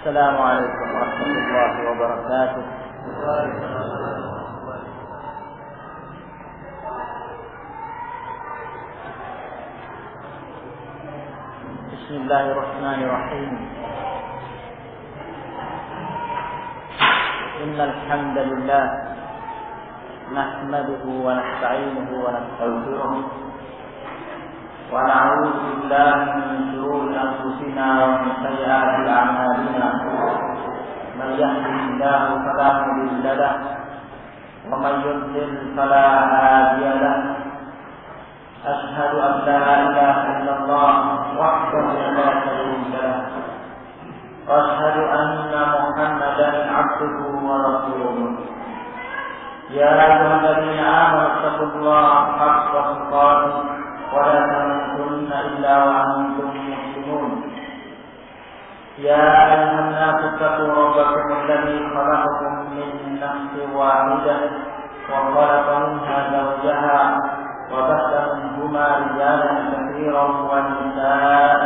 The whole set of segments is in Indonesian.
السلام عليكم ورحمة الله وبركاته. بسم الله الرحمن الرحيم. إن الحمد لله نحمده ونستعينه ونستغفره ونعوذ بالله من شرور أنفسنا ومن سيئات أعمالنا. من يهده الله فلا مضل له ومن يضلل فلا هادي له. أشهد أن لا إله إلا الله وحده لا شريك له وأشهد أن محمدا عبده ورسوله. يا أيها الذين آمنوا اتقوا الله حق تقاته ولا تموتن إلا وأنتم مسلمون. يا أيها الناس اتقوا ربكم الذي خلقكم من نفس واحدة وخلق منها زوجها وبث منهما رجالا كثيرا ونساء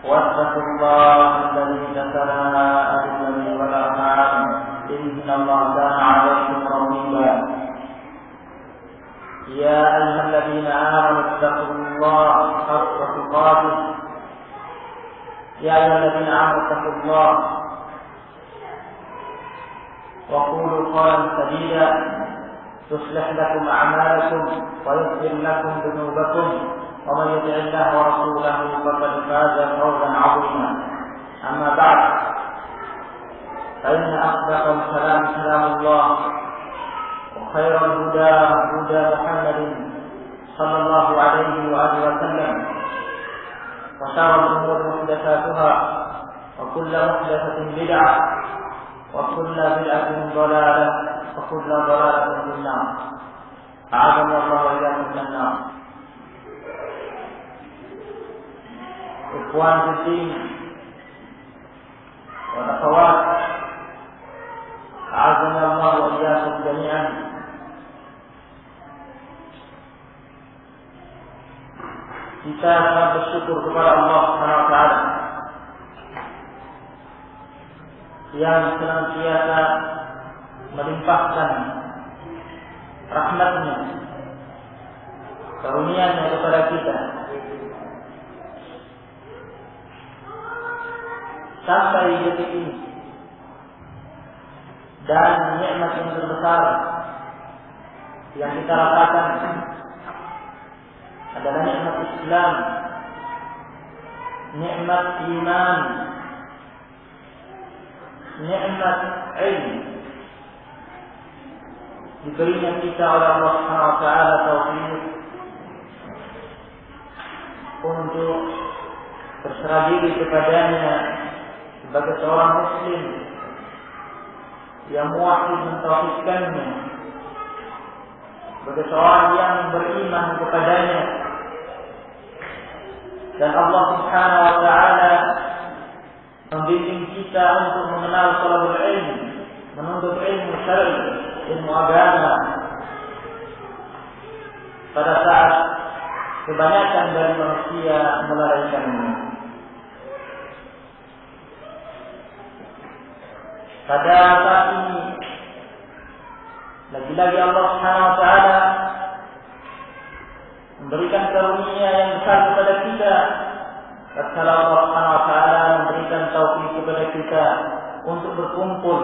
واتقوا الله الذي تساءلون به والأرحام إن الله كان عليكم رقيبا. يا أيها الذين آمنوا اتقوا الله حق تقاته يا أيها الذين آمنوا اتقوا الله وقولوا قولا سديدا يصلح لكم أعمالكم ويغفر لكم ذنوبكم ومن يطع الله ورسوله فقد فاز فوزا عظيما. أما بعد فإن أصدق الكلام كلام الله وخير الهدى هدى محمد صلى الله عليه وآله وسلم وشر الأمور محدثاتها وكل محدثة بدعة وكل بدعة ضلالة وكل ضلالة في النار. أعاذنا الله وإياكم من النار. إخوان في الدين والأخوات أعاذنا الله وإياكم جميعا. Kita sangat bersyukur kepada Allah Subhanahu wa taala yang senantiasa melimpahkan rahmat-Nya, karunia-Nya kepada kita sampai detik ini. Dan nikmat yang terbesar yang kita rasakan adalah nikmat Islam, nikmat iman, nikmat ilmu. Diberinya kita oleh Allah Subhanahu wa taala taufik untuk berserah diri kepadanya sebagai seorang muslim yang muwahhid mentauhidkannya, sebagai seorang yang beriman kepadanya. Dan Allah Subhanahu wa taala membimbing kita untuk mengenal talabul ilmu, menuntut ilmu syar'i, ilmu agama, pada saat kebanyakan dari manusia melalaikannya. Pada saat ini lagi-lagi Allah Subhanahu wa taala memberikan karunia yang besar kepada kita. Tatkala Allah Subhanahu wa taala memberikan taufik kepada kita untuk berkumpul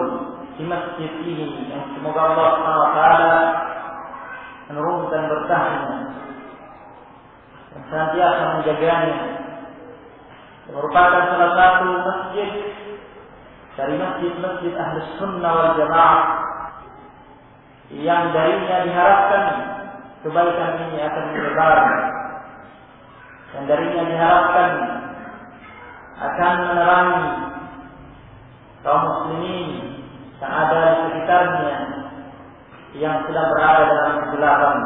di masjid ini, yang semoga Allah Subhanahu wa taala menurunkan berkah-Nya dan senantiasa menjaganya. Merupakan salah satu masjid dari masjid-masjid Ahlus Sunnah wal Jamaah yang darinya diharapkan kebaikan ini akan menyebar, dan darinya diharapkan akan menerangi kaum muslimin yang ada di sekitarnya yang sedang berada dalam kegelapan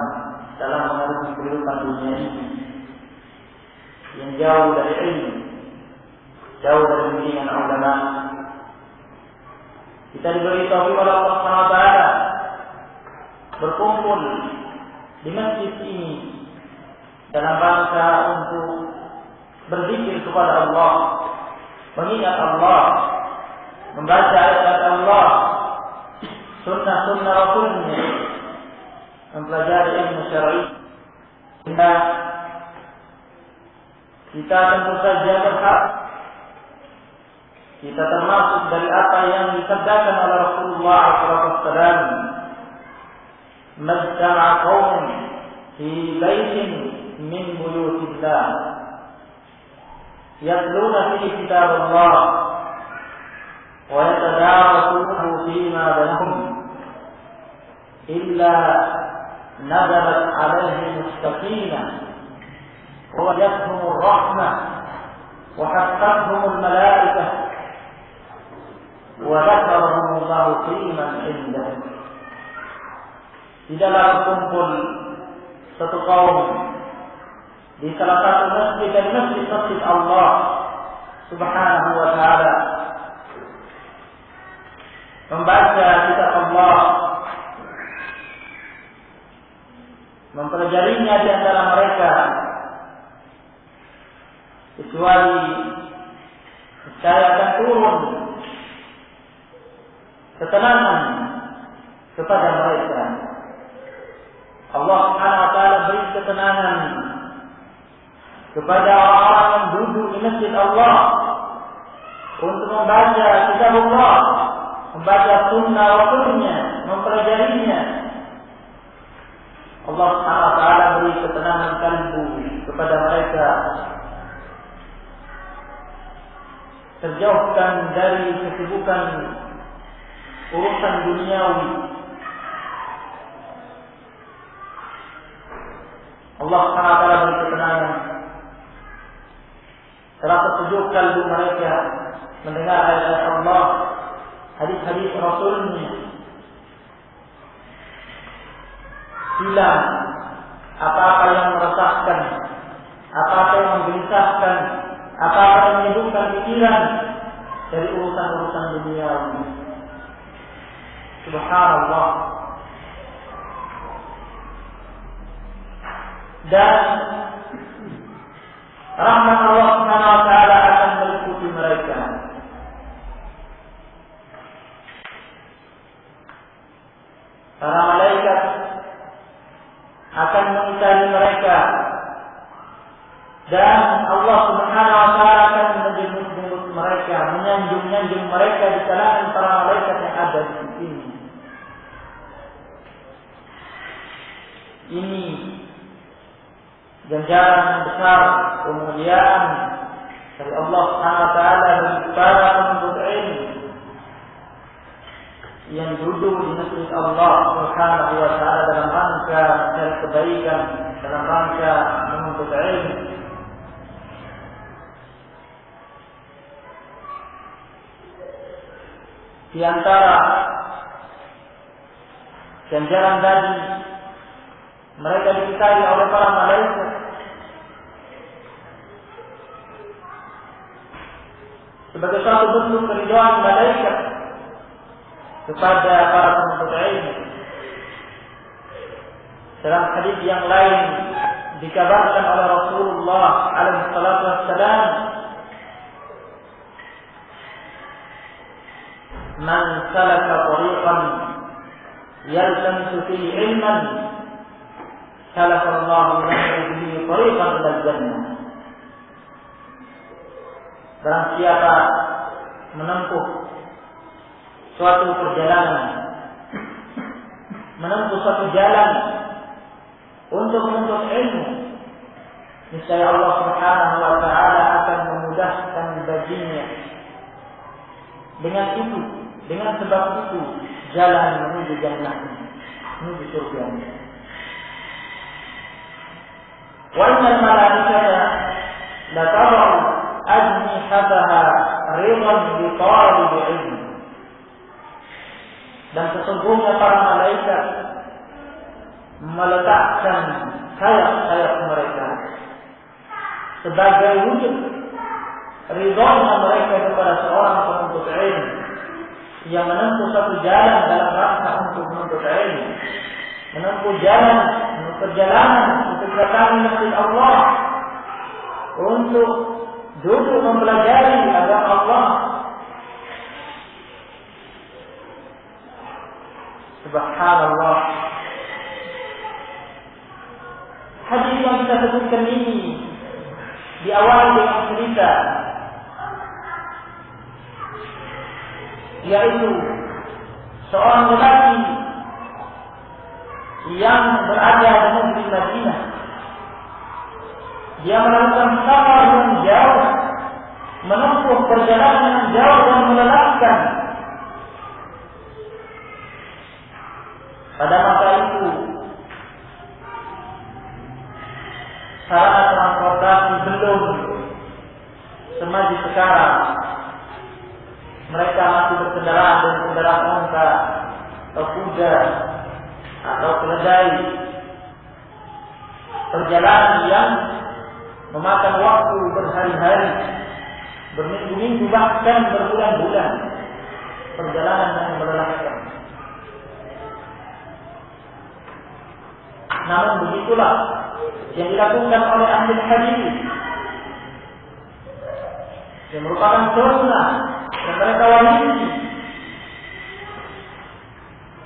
dalam mengarungi kehidupan dunia ini, yang jauh dari ilmu, jauh dari bimbingan ulama. Kita diberi taufik oleh Allah Subhanahu wa taala berkumpul di masjid ini dalam rangka untuk berzikir kepada Allah, mengingat Allah, membaca ayat Allah, sunnah-sunnah Rasulnya, mempelajari ilmu syar'i. Kita tentu saja berhak, kita termasuk dari apa yang disabdakan oleh Rasulullah SAW. Majtama'a qaumun fi baitin min buyutillah yatluna fihi kitabullah wa yatadarasunahu fima bainahum illa nazalat alaihim as-sakinah wa yasmur rahmah wa haqqatuhum al-malaikah wa dzakarahumullahu fi man indah. Tidaklah berkumpul satu kaum di salah satu masjid dari masjid-masjid Allah Subhanahu wa ta'ala, membaca kitab Allah, mempelajarinya di antara mereka, kecuali saya akan turun ketenangan kepada mereka. Allah Subhanahu wa ta'ala beri ketenangan kepada orang-orang yang duduk di masjid Allah untuk membaca kitab Allah, membaca sunnah Rasulnya, mempelajarinya. Allah Subhanahu wa ta'ala beri ketenangan kalbu kepada mereka, terjauhkan dari kesibukan urusan duniawi. Allah Subhanahu wa ta'ala beri ketenangan, telah tersejuk kalbu mereka mendengar ayat Allah, hadis-hadis Rasulnya. Hilang apa-apa yang meresahkan, apa-apa yang menggelisahkan, apa-apa yang menyibukkan pikiran dari urusan-urusan duniawi. Subhanallah. Dan rahmat Allah Subhanahu wa ta'ala akan meliputi mereka. Para malaikat akan mengitari mereka, dan Allah Subhanahu wa ta'ala akan menjemput mereka, menyanjung-nyanjung mereka di kalangan para malaikat yang ada di sini. Ini ganjaran yang besar, kemuliaan dari Allah Subhanahu wa ta'ala bagi para penuntut ilmu yang duduk di masjid Allah Subhanahu wa ta'ala dalam rangka mencari kebaikan, dalam rangka menuntut ilmu. Di antara ganjaran tadi, mereka disertai oleh para malaikat sebagai suatu bentuk keridhaan malaikat kepada para penuntut ilmu. Dalam hadis yang lain dikabarkan oleh Rasulullah alaihi salatu wassalam, man salaka tariqan yaltamisu fihi ilman salakallahu lahu bihi tariqan ilal jannah. Barang siapa menempuh suatu perjalanan, menempuh suatu jalan untuk menuntut ilmu, niscaya Allah Subhanahu wa ta'ala akan memudahkan baginya dengan itu, dengan sebab itu, jalan menuju jannah, menuju surga. Wa innal malaikata la tad'u ajnihataha ridan bi talib ilm. Dan sesungguhnya para malaikat meletakkan sayap-sayap mereka sebagai wujud ridhonya mereka kepada seorang penuntut ilmu yang menempuh satu jalan dalam rangka untuk menuntut ilmu, menempuh jalan, menempuh perjalanan untuk datang ke masjid Allah, untuk duduk mempelajari agama Allah. Subhanallah. Hadis yang kita sebutkan ini diawali dengan cerita, yaitu seorang lelaki yang berada di negeri Madinah. Dia melakukan safar yang jauh, menempuh perjalanan yang jauh dan melelahkan. Pada masa itu sarana transportasi belum semaju sekarang. Mereka masih berkendaraan dengan kendaraan onta atau kuda atau keledai. Perjalanan yang memakan waktu berhari-hari, berminggu-minggu, bahkan berbulan-bulan. Perjalanan yang melelahkan. Namun begitulah yang dilakukan oleh ahli hadis, yang merupakan sunnah yang mereka waniti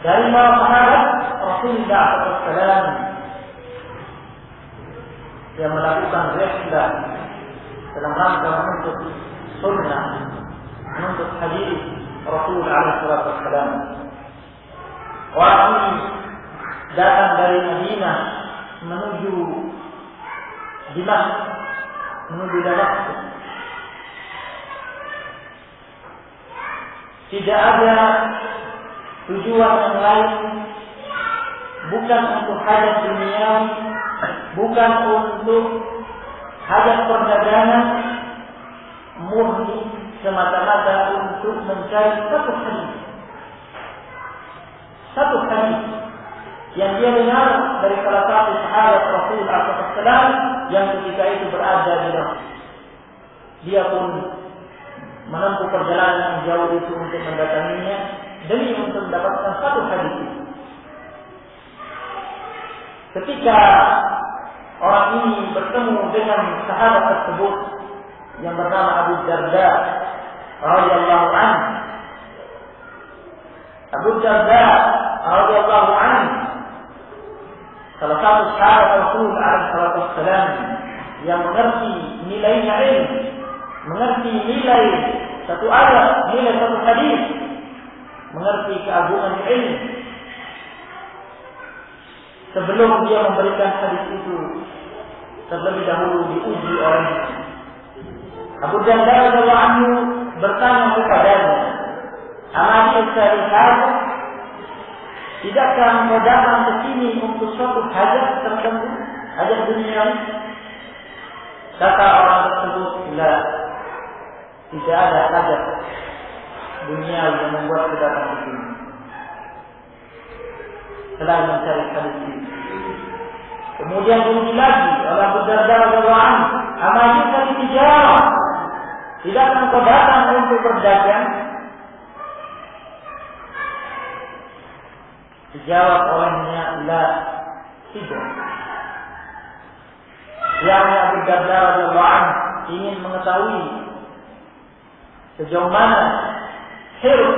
dari para sahabat Rasulullah SAW yang melakukan rihlah dalam rangka menuntut sunnah, menuntut hadis Rasulullah SAW. Orang ini datang dari Madinah menuju Dimasyq, menuju Damaskus. Tidak ada tujuan yang lain, bukan untuk hajat dunia, bukan untuk hajat perdagangan, murni semata-mata untuk mencari satu hadis yang dia dengar dari salah satu sahabat Rasulullah SAW yang ketika itu berada di Damaskus. Dia pun menempuh perjalanan yang jauh itu untuk mendatanginya demi untuk mendapatkan satu hadis itu. Ketika orang ini bertemu dengan sahabat tersebut yang bernama Abu Darda radhiyallahu anhu. Abu Darda radhiyallahu anhu salah satu sahabat Rasulullah SAW yang mengerti nilainya ilmu, mengerti nilai satu ayat, nilai satu hadis, mengerti keagungan ilmu. Sebelum dia memberikan hadis itu, terlebih dahulu diuji olehnya. Abu Darda radhiyallahu anhu bertanya kepadanya, "Amali salihat? Tidakkah engkau datang ke sini untuk suatu hajat tertentu, hajat dunia?" Kata orang tersebut, "La, tidak ada hajat dunia yang membuat kita datang ke sini selain mencari hadis ini." Kemudian diuji lagi oleh Abu Darda radhiyallahu anhu, "Amali tijarah? Tidakkah engkau datang untuk berdagang?" Dijawab olehnya, "La, tidak." Yang Abu Darda radhiyallahu anhu ingin mengetahui sejauh mana hirus,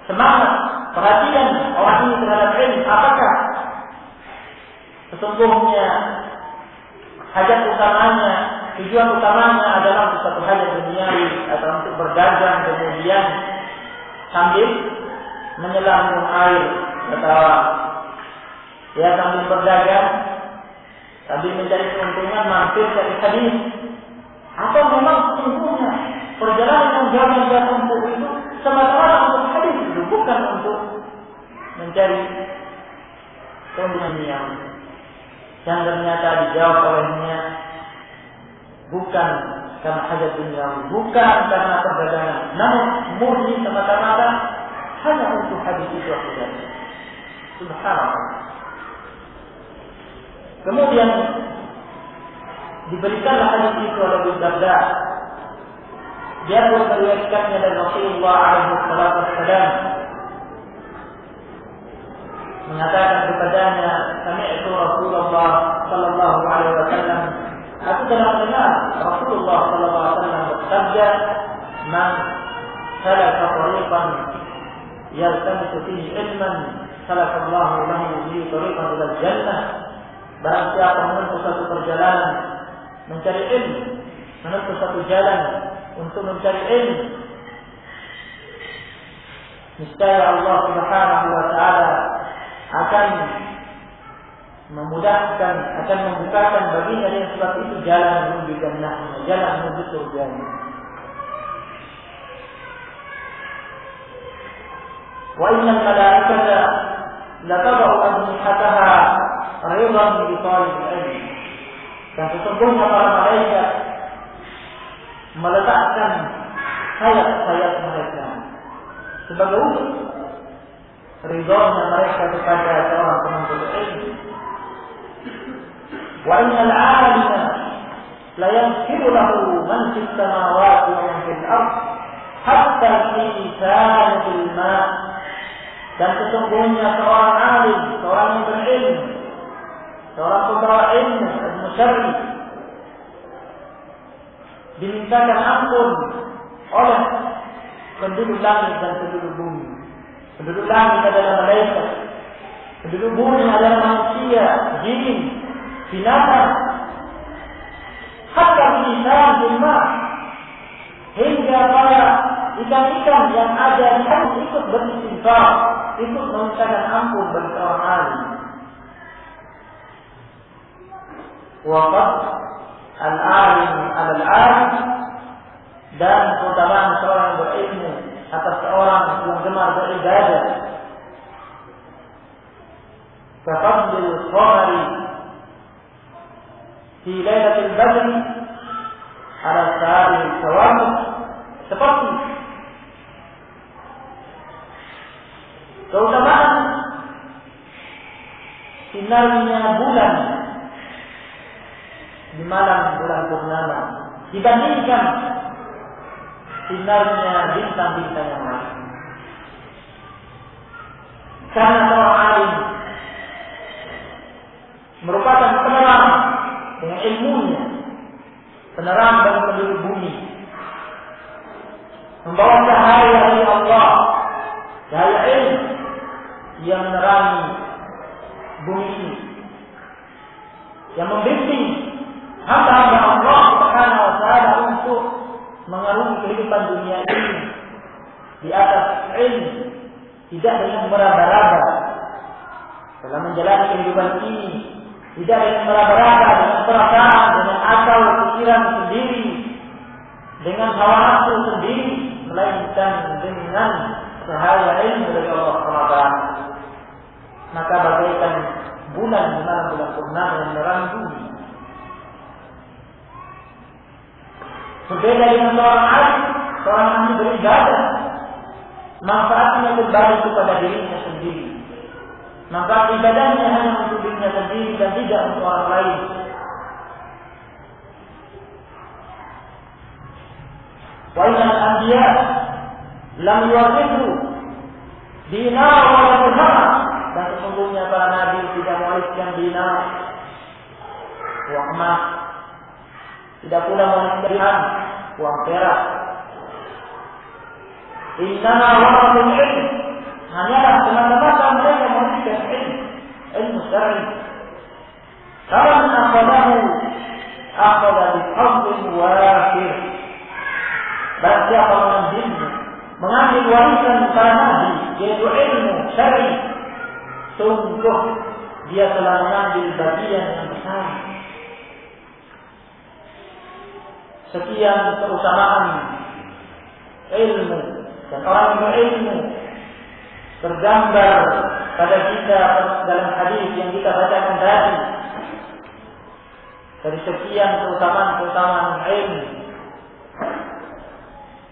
semangat, perhatian orang ini terhadap ilmu. Apakah sesungguhnya hajat utamanya, tujuan utamanya adalah untuk satu hajat duniawi atau untuk berdagang kemudian sambil menyelam minum air, atau ya sambil berdagang, sambil mencari keuntungan, mampir cari hadis, atau memang sesungguhnya perjalanan yang jauh yang dia tempuh itu semata-mata untuk hadis itu, bukan untuk mencari keuntungan duniawi. Yang ternyata dijawab olehnya, bukan karena hajat duniawi, bukan karena perdagangan, namun murni semata-mata hanya untuk hadis itu saja. Subhanallah. Kemudian diberikanlah hadis itu oleh Abu Darda. Dia pun meriwayatkannya dari Rasulullah SAW, mengatakan kepadanya, "Sami'tu Rasulullah sallallahu alaihi wasallam." Aku telah mendengar Rasulullah sallallahu alaihi wasallam bersabda, "Man salaka tariqan yaltamisu fihi ilman, salakallahu lahu bihi tariqan ila jannah. Barang siapa menempuh satu perjalanan mencari ilmu, menempuh satu jalan untuk mencari ilmu, niscaya Allah Subhanahu wa taala akan memudahkan, akan membukakan baginya dengan sebab itu jalan menuju jannah, jalan menuju surga. Wa innal malaikata la tad'u ajnihataha ridan bi talibil ilm. Dan sesungguhnya para malaikat meletakkan sayap-sayap mereka sebagai wujud ridhonya mereka kepada seorang penuntut ilmu. Wa innal 'alima la yanfiru lahu man fis samawati wa man fil ardh hatta al-insan fil ma'. Dan sesungguhnya seorang alim, seorang yang berilmu, seorang pembawa ilmu, al-musyarrif, dimintakan ampun oleh penduduk langit dan penduduk bumi. Penduduk langit adalah malaikat, penduduk bumi adalah manusia, jin, binatang. Hatta insan filma, hingga para ikan-ikan yang ada di air ikut beristighfar, ikut memintakan ampun bagi seorang alim. Waqad al-alim al-alim, dan keutamaan seorang yang berilmu atas seorang yang gemar beribadah. Kafadlil qamari fi lailatul badri ala sa'il kawakib, seperti keutamaan sinarnya bulan di malam bulan purnama dibandingkan sinarnya bintang-bintang yang lain. Karena seorang alim merupakan penerang dengan ilmunya, penerang bagi penduduk bumi, membawa cahaya dari Allah, cahaya ilmu yang menerangi bumi ini, yang membimbing hamba-hamba Allah Subhanahu wa taala untuk mengarungi kehidupan dunia ini di atas ilmu, tidak dengan meraba-raba dalam menjalani kehidupan ini, tidak dengan meraba-raba dengan perasaan, dengan akal pikiran sendiri, dengan hawa nafsu sendiri, melainkan dengan cahaya ilmu dari Allah SWT. Maka bagaikan bulan di malam bulan purnama yang menerangi bumi. Berbeda dengan seorang alim, seorang ahli beribadah, manfaatnya kembali kepada dirinya sendiri. Manfaat ibadahnya hanya untuk dirinya sendiri dan tidak untuk orang lain. Wa innal anbiya lam yuwarithu dinar wa dirham, dan sesungguhnya para nabi tidak mewariskan dinar uang emas, tidak pula mewariskan dirham uang perak. Innama warathul ilm, hanyalah semata-mata mereka mewariskan ilmu syar'i. Kalau akhadahu akhadha bihadhin wafir. Barang siapa mengambil warisan para nabi, yaitu ilmu syar'i, sungguh dia telah mengambil bagian yang besar. Sekian keutamaan ilmu dan orang yang berilmu tergambar pada kita dalam hadis yang kita bacakan tadi. Dari sekian keutamaan ilmu,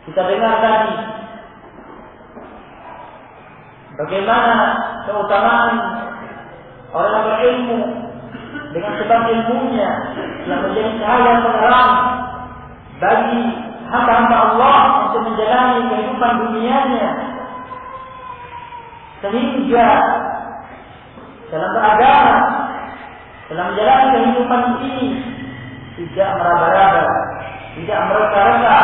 kita dengar tadi bagaimana keutamaan orang yang berilmu dengan sebab ilmunya yang menjadi cahaya penerang bagi hamba-hamba Allah untuk menjalani kehidupan dunianya, sehingga dalam beragama, dalam menjalani kehidupan ini tidak meraba-raba, tidak mereka-reka,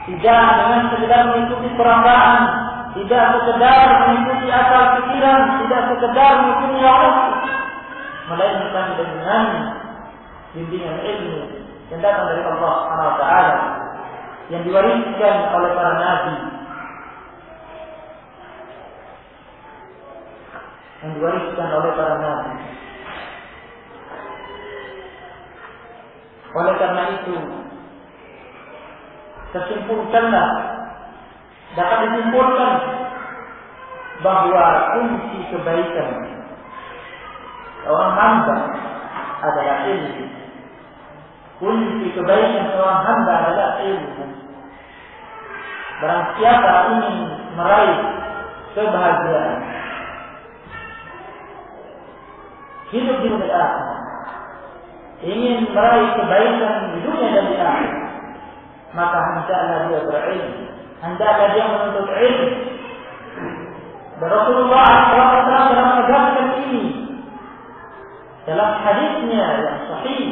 tidak dengan sekedar mengikuti perasaan, tidak sekedar mengikuti akal pikiran, tidak sekedar mengikuti hawa nafsu, melainkan dengan bimbingan ilmu yang datang dari Allah Subhanahu wa taala yang diwariskan oleh para nabi, Oleh karena itu, dapat disimpulkan bahwa kunci kebaikan seorang hamba adalah ilmu. Kunci kebaikan seorang hamba adalah ilmu. Barang siapa ingin meraih kebahagiaan hidup di dunia akhirat, ingin meraih kebaikan di dunia dan di akhirat, maka hendaklah dia berilmu, hendaklah dia menuntut ilmu. Dan Rasulullah SAW dalam menegaskan ini dalam hadisnya yang sahih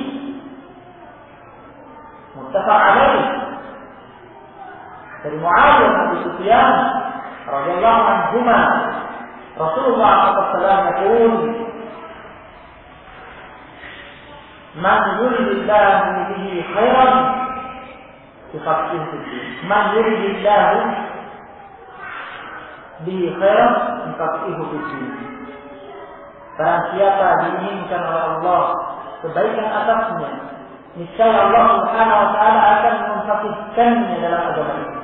muttafaq alaih dari Muawiyah bin Abi Sufyan radhiyallahu anhuma, Rasulullah SAW yaqul, man yuridillahu bihi khairan yufaqihuhu fid-din. Man yuridillahu bihi khairan yufaqihuhu fid-din. Barang siapa diinginkan oleh Allah kebaikan atasnya, niscaya Allah Subhanahu wa taala akan memfaqihkannya dalam agama ini,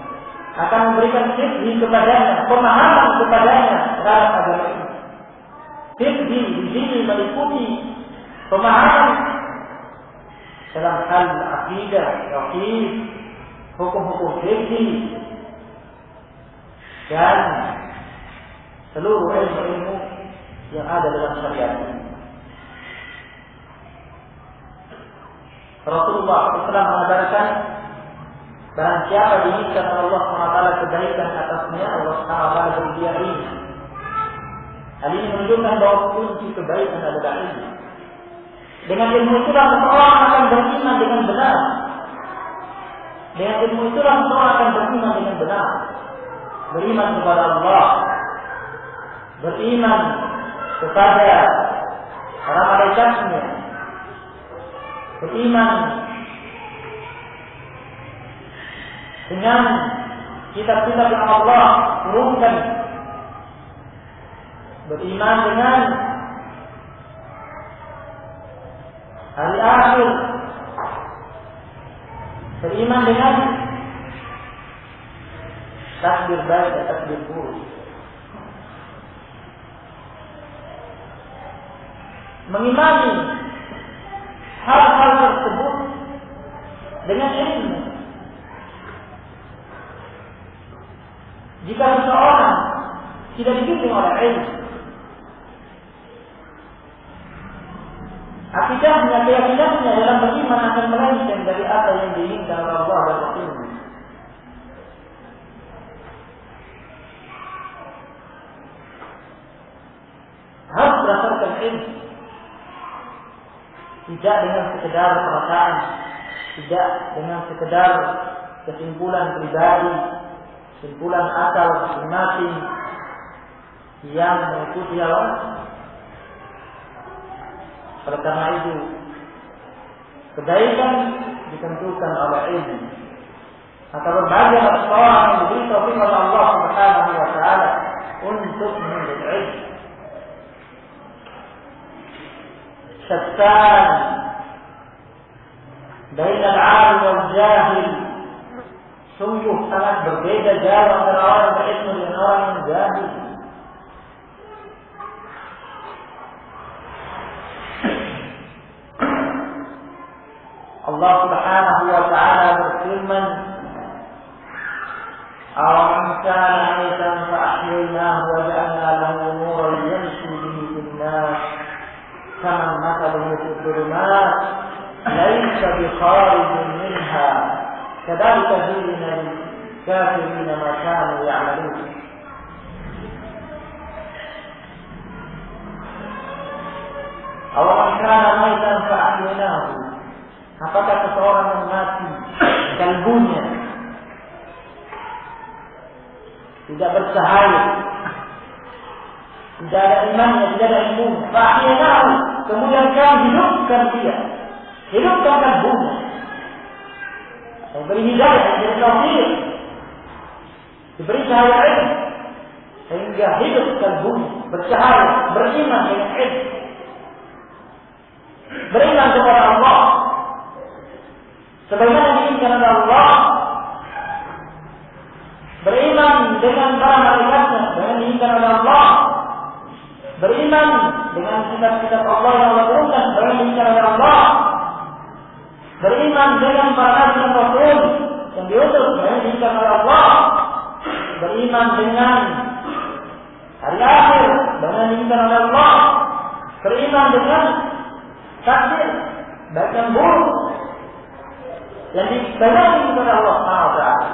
akan memberikan fikih kepadanya, pemahaman kepadanya dalam agama ini. Fikih di sini meliputi pemahaman dalam hal akidah, tauhid, hukum-hukum fikih dan seluruh ilmu-ilmu yang ada dalam syariat ini. Rasulullah SAW mengabarkan, barang siapa diinginkan Allah SWT kebaikan atasnya, Allah SWT beri dia ilmu. Hal ini menunjukkan bahwa kunci kebaikan adalah ilmu. Dengan ilmu itulah seseorang akan beriman dengan benar. Dengan ilmu itulah seseorang akan beriman dengan benar. Beriman kepada Allah, beriman kepada para malaikatnya, beriman dengan kitab-kitab yang Allah turunkan, beriman dengan hari akhir, beriman dengan takdir baik dan takdir buruk, mengimani hal-hal tersebut dengan ilmu. Jika seseorang tidak dibimbing oleh ilmu, akidahnya, keyakinannya dalam beriman akan melenceng dari apa yang diinginkan oleh Allah dan Rasulnya. Harus berdasarkan ilmu, tidak dengan sekedar perasaan, tidak dengan sekedar kesimpulan pribadi, kesimpulan akal masing-masing yang mengikuti hawa. Oleh karena itu, kebaikan ditentukan oleh ilmu. Maka berbahagia seseorang yang diberi taufik oleh Allah Subhanahu wa taala untuk menuntut ilmu. Syattan baina al-'alim wal jahil. Sungguh sangat berbeda jauh antara orang yang berilmu dengan orang yang jahil. Allah Subhanahu wa taala berfirman, "Awaman kana maitan fa ahyaynahu wa ja'alna lahu nuran yamshi bihi fil nas, kaman mathaluhu fi dhulumat, laysa bi kharijin minha, kadzalika zuyyina lil kafirina ma kanu ya'malun." Awaman kana maitan fa ahyaynahu. Apakah seseorang yang mati kalbunya tidak bercahaya, tidak ada imannya, tidak ada ilmu. Fa'ahyaynahu, kemudian kami hidupkan dia, hidupkan kalbunya, diberi hidayah, diberi taufik, diberi cahaya ilmu, sehingga hidup kalbunya bercahaya, beriman dengan ilmu, beriman kepada Allah sebagaimana diinginkan oleh Allah, beriman dengan para malaikatnya dengan diinginkan oleh Allah, beriman dengan kitab-kitab Allah yang Allah turunkan dengan diinginkan oleh Allah, beriman dengan para nabi dan rasul yang diutus dengan diinginkan oleh Allah, beriman dengan hari akhir dengan diinginkan oleh Allah, beriman dengan takdir baik dan buruk yang dibayani kepada Allah Subhanahu wa taala.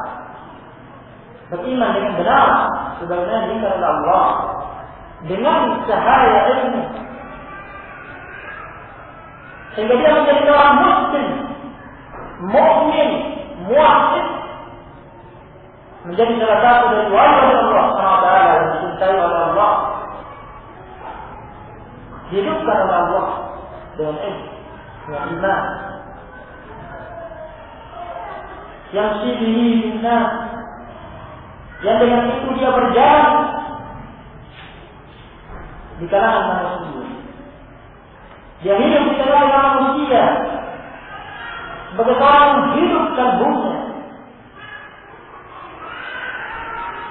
Beriman dengan benar sebagaimana diinginkan oleh Allah dengan cahaya ilmu, sehingga dia menjadi orang muslim, mukmin, muwahhid, menjadi salah satu dari wali Allah Subhanahu wa taala yang dicintai oleh Allah, dihidupkan oleh Allah dengan ilmu, dengan iman, yang sibihi minna, yang dengan itu dia berjalan di kalangan manusia. Dia hidup di kalangan manusia sebagai orang yang hidup kalbunya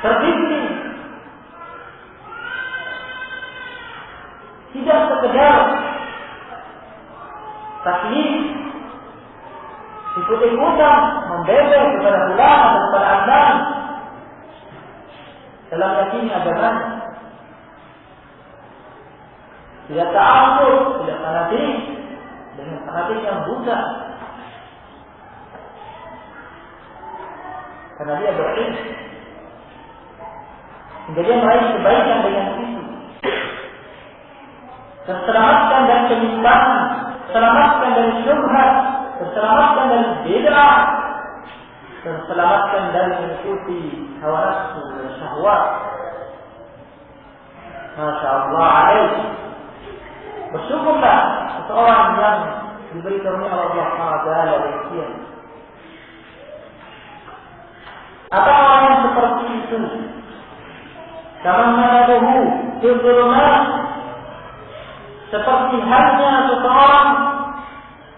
terbimbing, tidak sekedar taklid, ikut-ikutan membebel kepada fulan atau kepada anak dalam yakini agama, tidak ta'assub, tidak fanatik dengan fanatik yang buta, karena dia berilmu, sehingga dia meraih kebaikan dengan itu, terselamatkan dari penyimpangan, terselamatkan dari syubhat, terselamatkan dari bid'ah, terselamatkan dari mengikuti hawa nafsu dan syahwat. Masya Allah alaih. Bersyukurlah seseorang yang diberi karunia Allah SWT demikian. Apa orang yang seperti itu? Kaman manabuhu fil-dhulumat, seperti halnya seseorang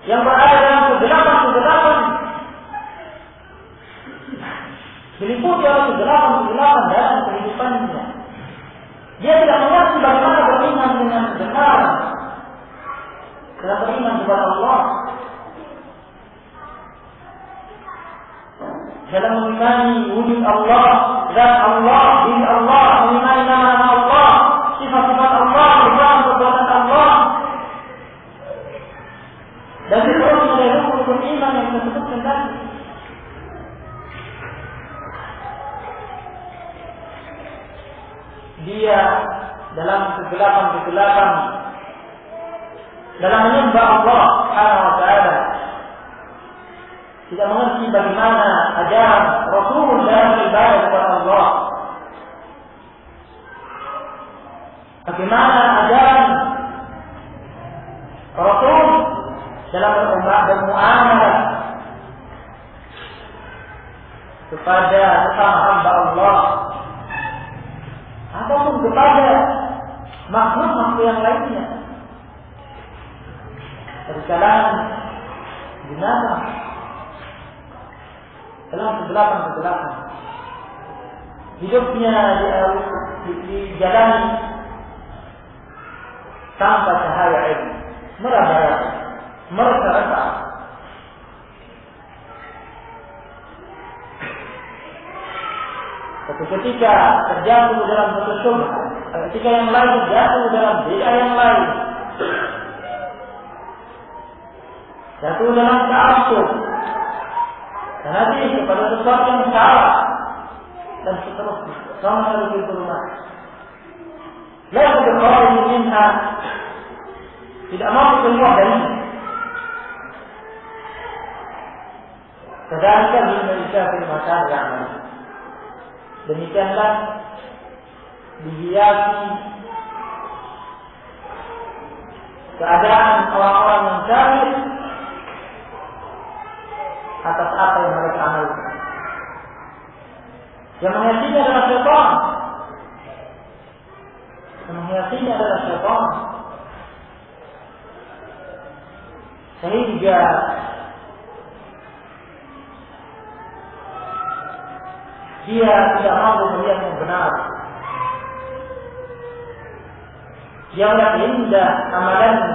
yang berada dalam kegelapan-kegelapan, diliputi oleh kegelapan-kegelapan dalam kehidupannya. Dia tidak mengerti bagaimana beriman dengan benar, dalam beriman kepada Allah, dalam mengimani wujud Allah, zat Allah, diri Allah, mengimani nama-nama Allah, sifat-sifat Allah, perbuatan Allah, dan seterusnya dari rukun iman yang kita sebutkan tadi. Dia dalam kegelapan-kegelapan, dalam menyembah Allah Subhanahu wa taala, tidak mengerti bagaimana ajaran Rasul dalam ibadah kepada Allah, bagaimana ajaran Rasul dalam bermuamalah kepada sesama hamba Allah, ataupun kepada makhluk-makhluk yang lainnya, dari kalangan binatang, dalam kegelapan-kegelapan. Hidupnya dijalani tanpa cahaya ilmu, meraba-raba, merasa-rasa. Suatu ketika terjatuh dalam satu syubhat, ketika yang lain jatuh dalam bid'ah yang lain, jatuh dalam ta'assub, sanadi kepada sesuatu yang salah, dan seterusnya. Sama seperti itu rumah. Lalu berkata minha, tidak mau keluar darinya. Sedangkan di Indonesia firman yang Demikianlah dihiasi keadaan orang-orang yang jahil atas apa yang mereka amalkan. Yang menghiasinya adalah syaitan. Yang menghiasinya adalah syaitan. Sehingga dia tidak mampu melihat yang benar. Dia melihat indah amalannya,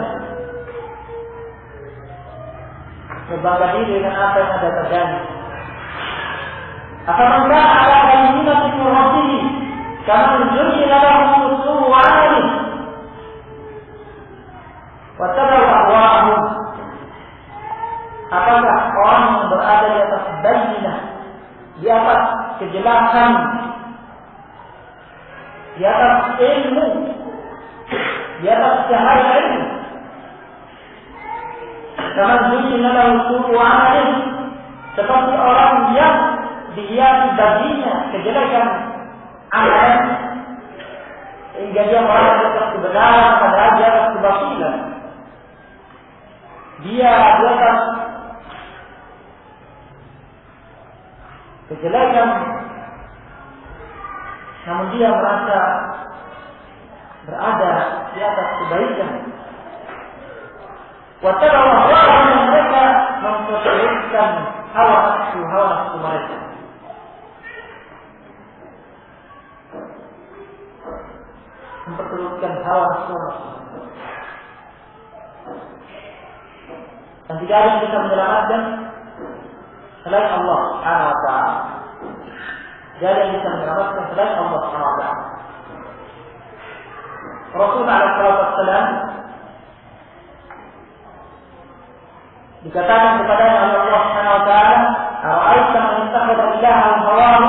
berbangga diri dengan apa yang ada terjadi. Afaman kana ala bayyinati min rabbih kaman zuyyina lahu su'u 'amalih wa tabi'u ahwa'ahum. Apakah orang yang berada di atas bayyinah, di atas kejelasan, di atas ilmu, di atas cahaya ilmu, kaman zuyyina lahu su'u 'amalih, seperti orang yang dihiasi baginya kejelekan amalan hingga dia merasa di atas kebenaran padahal di atas kebatilan. Dia di atas kejelekan, namun dia merasa berada di atas kebaikan. Wattaba'u ahwa'ahum, yang mereka memperturutkan hawa nafsu mereka. Memperturutkan hawa nafsu. Dan tidak ada yang bisa menyelamatkan selain Allah Subhanahu wa ta'ala. Tidak ada yang bisa menyelamatkan selain Allah Subhanahu wa ta'ala. Rasulullah SAW dikatakan kepadanya oleh Allah Subhanahu wa ta'ala, "Ara'aita man ittakhadha ilahahu hawahu?"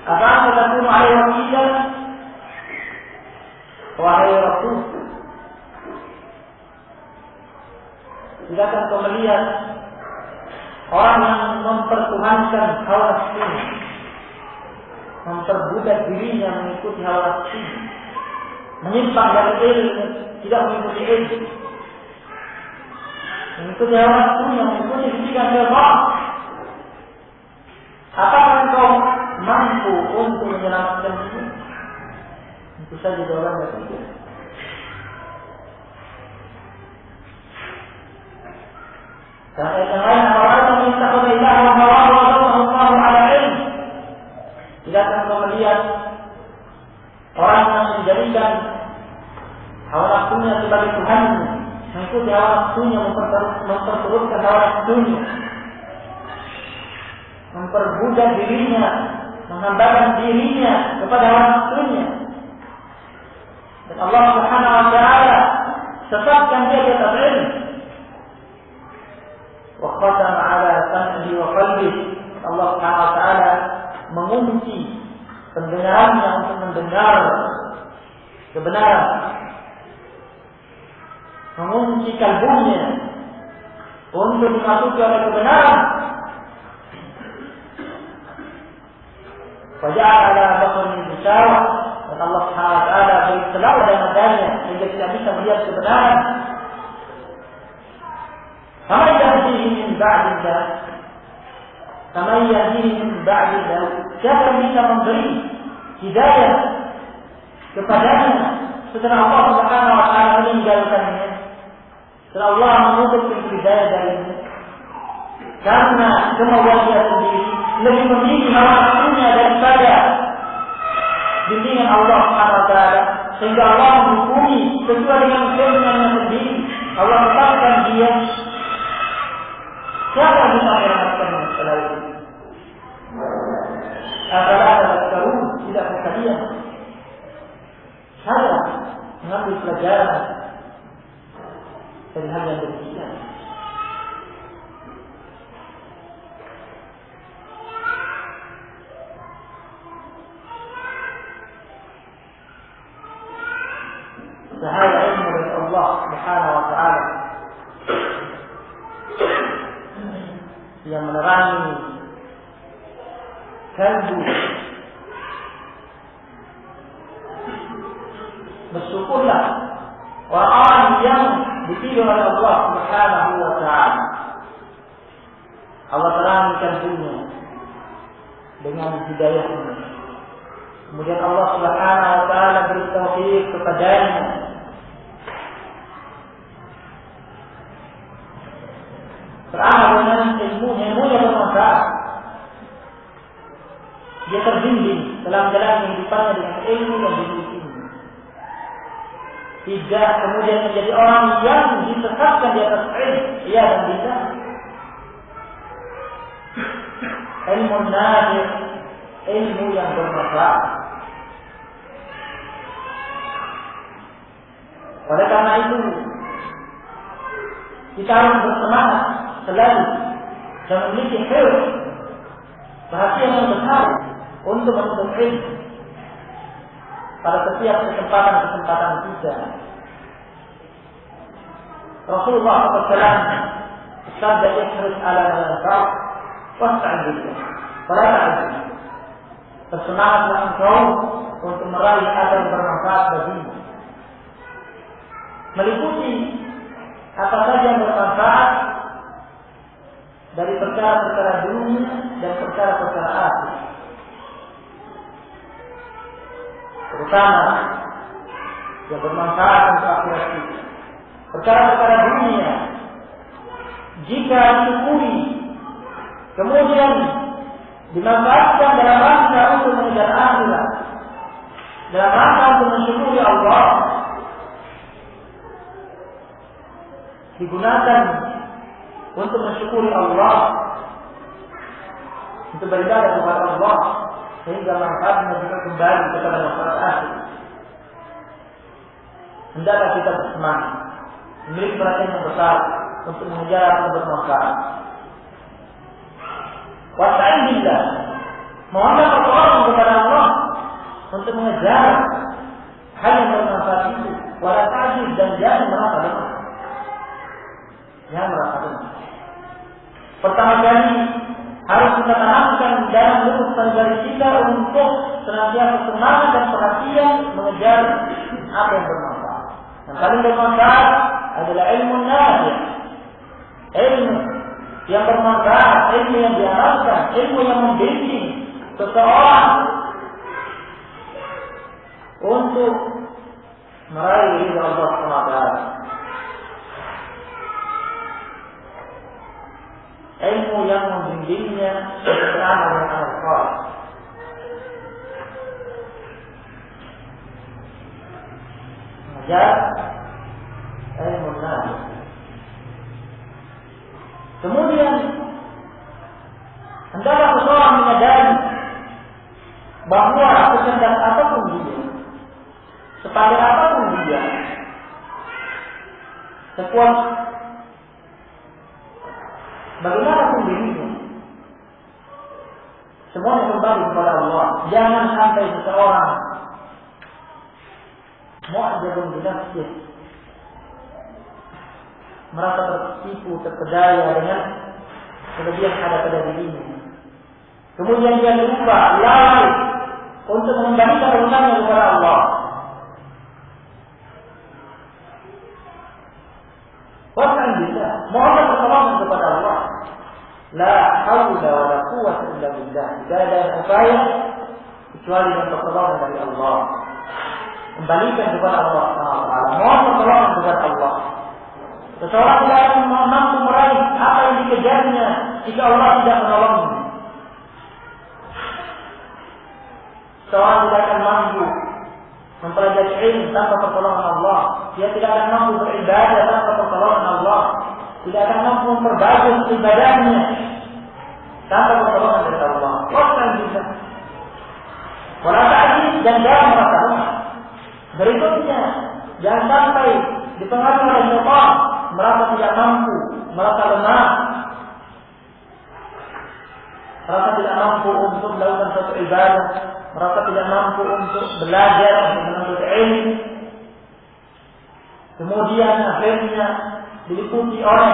Apa takunu alaihi wakila? Wahai Rasul, tidakkah kau melihat orang yang mempertuhankan hawa nafsunya, memperbudak dirinya mengikuti hawa nafsunya, menyimpang dari ilmu, tidak mengikuti ilmu, mengikuti hawa nafsunya, mengikuti bisikan syaitan? Apakah engkau mampu untuk menyelamatkan diri? Tentu saja jawabannya tidak. Dan ayat yang lain, "Awalam yattakhidha ilaha hawahu wa adallahi Allahu 'ala ilm." Tidakkah engkau melihat orang yang menjadikan hawa nafsunya sebagai Tuhannya, mengikuti hawa nafsunya, memperturutkan hawa nafsunya, memperbudak dirinya, menghambakan dirinya kepada hawa nafsunya, dan Allah Subhanahu wa ta'ala sesatkan dia di atas ilmu. Wa khatama 'ala sam'ihi wa qalbihi. Allah Subhanahu wa ta'ala mengunci pendengarannya untuk mendengar kebenaran, mengunci kalbunya untuk dimasuki oleh kebenaran. Wajah ala basarnya bisyarah, dan Allah Subhanahu wa ta'ala beri selalu dan adanya sehingga tidak bisa melihat kebenaran. Kama yahdihi min ba'dillah, kama yahdihi min ba'dillah. Siapa yang bisa memberi hidayah kepadanya setelah Allah Subhanahu wa ta'ala meninggalkannya, setelah Allah menutup pintu hidayah darinya karena kemauan dia sendiri, lebih memilih hawa nafsunya daripada bimbingan Allah Subhanahu wa ta'ala, sehingga Allah menghukumi sesuai dengan keinginannya sendiri. Allah tetapkan dia. Siapa yang bisa menyelamatkannya setelah itu? Apakah tadhakkarun? Tidak kalian saya mengambil pelajaran dari hal yang demikian. Cahaya ilmu dari Allah Subhanahu wa ta'ala yang menerangi kalbu. Bersyukurlah orang yang dipilih oleh Allah Subhanahu wa taala. Allah terangi kalbunya dengan hidayahnya. Kemudian Allah Subhanahu wa taala beri taufik kepadanya. Beramal dengan ilmu yang bermanfaat. Dia terbimbing dalam jalan kehidupannya dengan ilmu yang dimilikinya. Tidak kemudian menjadi orang yang disesatkan di atas ilmu. Ia dan bisa. Ilmu nadir, ilmu yang bermanfaat. Oleh karena itu, kita harus bersemangat selalu dan memiliki perhatian yang besar untuk menuntut ilmu pada setiap kesempatan kita. Rasulullah SAW bersabda, "Ihris ala al-manfaat wasta'in billah." Bersemangatlah engkau untuk meraih apa yang bermanfaat bagimu. Meliputi apa saja yang bermanfaat dari perkara-perkara dunia dan perkara-perkara akhir. Terutama yang bermanfaat untuk akhirat kita. Perkara-perkara dunia jika disyukuri kemudian dimanfaatkan dalam rangka untuk mengejar akhirat, dalam rangka untuk mensyukuri Allah, digunakan untuk mensyukuri Allah, untuk beribadah kepada Allah, sehingga manfaatnya juga kembali kepada masyarakat akhir. Hendaklah kita bersemangat, memiliki perhatian yang besar untuk mengejar apa yang bermanfaat. Wasta'in billah, mohonlah pertolongan kepada Allah untuk mengejar hal yang bermanfaat itu. Wala ta'jil, dan jangan merasa lemah. Jangan merasa lemah. Pertama kali harus kita tanamkan dalam lubuk diri kita untuk senantiasa semangat dan perhatian mengejar apa yang bermanfaat. Yang paling bermanfaat adalah ilmu nafi', ilmu yang bermanfaat, ilmu yang diamalkan, ilmu yang membimbing seseorang untuk meraih ridha Allah SWT. Ilmu yang membimbingnya beramal dengan amal saleh. Mengajar ilmu nafi'. Kemudian hendaklah seseorang menyadari bahwa secerdas apapun dia, sepandai apapun dia, sekuat bagaimanapun dirinya, semuanya kembali kepada Allah. Jangan sampai seseorang mu'jabun bi nafsihi, merasa tertipu, terpedaya dengan kelebihan ada pada dirinya. Kemudian dia lupa, lalai untuk mengembalikan urusannya kepada Allah. Wasta'in billah, mohonlah pertolongan kepada Allah. La haula wa la quwwata illa billah. Tidak ada upaya kecuali dengan pertolongan dari Allah. Kembalikan kepada Allah SWT. Mohon pertolongan kepada Allah. Seseorang tidak akan mampu meraih apa yang dikejarnya jika Allah tidak menolongnya. Seseorang tidak akan mampu mempelajari ilmu tanpa pertolongan Allah. Dia tidak akan mampu beribadah tanpa pertolongan Allah. Tidak akan mampu memperbaiki ibadahnya tanpa pertolongan dari Allah. Wasta'in billah. Wala ta'jil, dan jangan merasa lemah. Berikutnya, jangan sampai dipengaruhi oleh syaitan, merasa tidak mampu, merasa lemah, merasa tidak mampu untuk melakukan suatu ibadah, merasa tidak mampu untuk belajar, untuk menuntut ilmu. Kemudian akhirnya diliputi oleh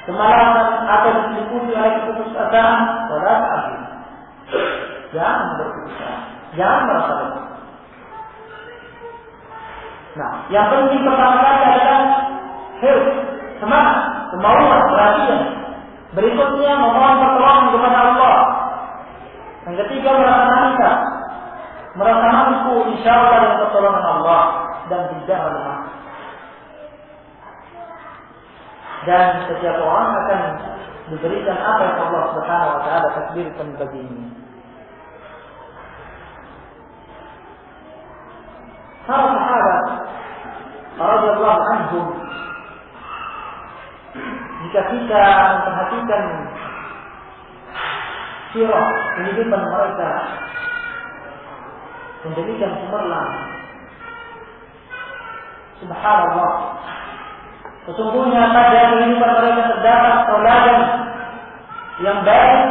kemalasan atau diselimuti oleh keputusasaan, wala ta'jil. Jangan berputus asa, jangan merasa lemah. Nah, yang penting pertama kali adalah semangat, kemauan, perhatian. Berikutnya memohon pertolongan kepada Allah. Yang ketiga merasa mampu insya Allah dengan pertolongan Allah dan tidak lemah. Dan setiap orang akan diberikan apa yang Allah Subhanahu wa taala takdirkan baginya. Para sahabat radhiyallahu anhum, jika kita memperhatikan sirah kehidupan mereka yang demikian cemerlang, subhanallah, sesungguhnya pada kehidupan mereka terdapat tauladan yang baik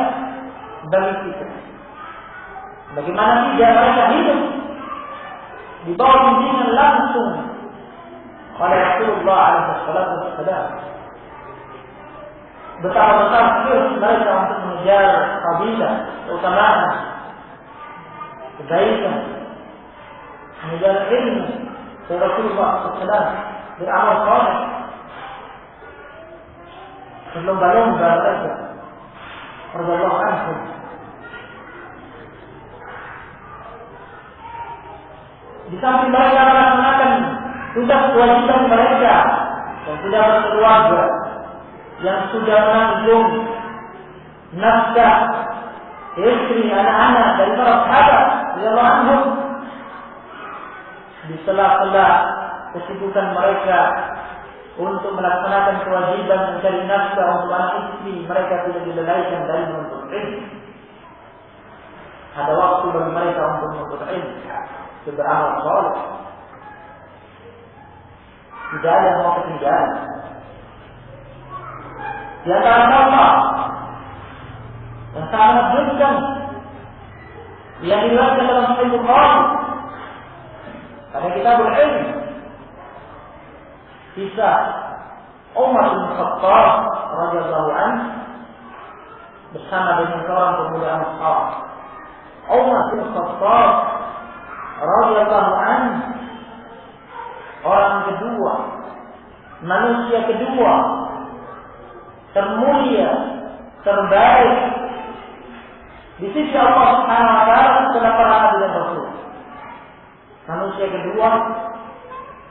bagi kita. Bagaimana tidak mereka hidup di bawah bimbingan langsung oleh Rasulullah SAW. Betapa besar skill mereka untuk mengejar fadilah, keutamaan, kebaikan, mengejar ilmu dari Rasulullah SAW, beramal saleh, berlomba-lomba mereka, radhiyallahu anhum. Di samping mereka melaksanakan tugas kewajiban mereka yang sudah berkeluarga, yang sudah menanggung nafkah istri, anak-anak dari para sahabat radhiyallahu anhum, di sela-sela kesibukan mereka untuk melaksanakan kewajiban mencari nafkah untuk anak istri, mereka tidak dilalaikan dari menuntut ilmu. Ada waktu bagi mereka untuk menuntut ilmu, beramal saleh. Tidak ada yang mau ketinggalan. Di antara contoh yang sangat menunjukkan yang diriwayatkan dalam Sahih Bukhari pada kitabul ilm, kisah Umar bin Khattab radhiyallahu anhu bersama dengan seorang pemuda Ansar. Umar bin Khattab radhiyallahu anhu, orang kedua, manusia kedua termulia, terbaik di sisi Allah Subhanahu wa taala setelah para nabi dan rasul. Manusia kedua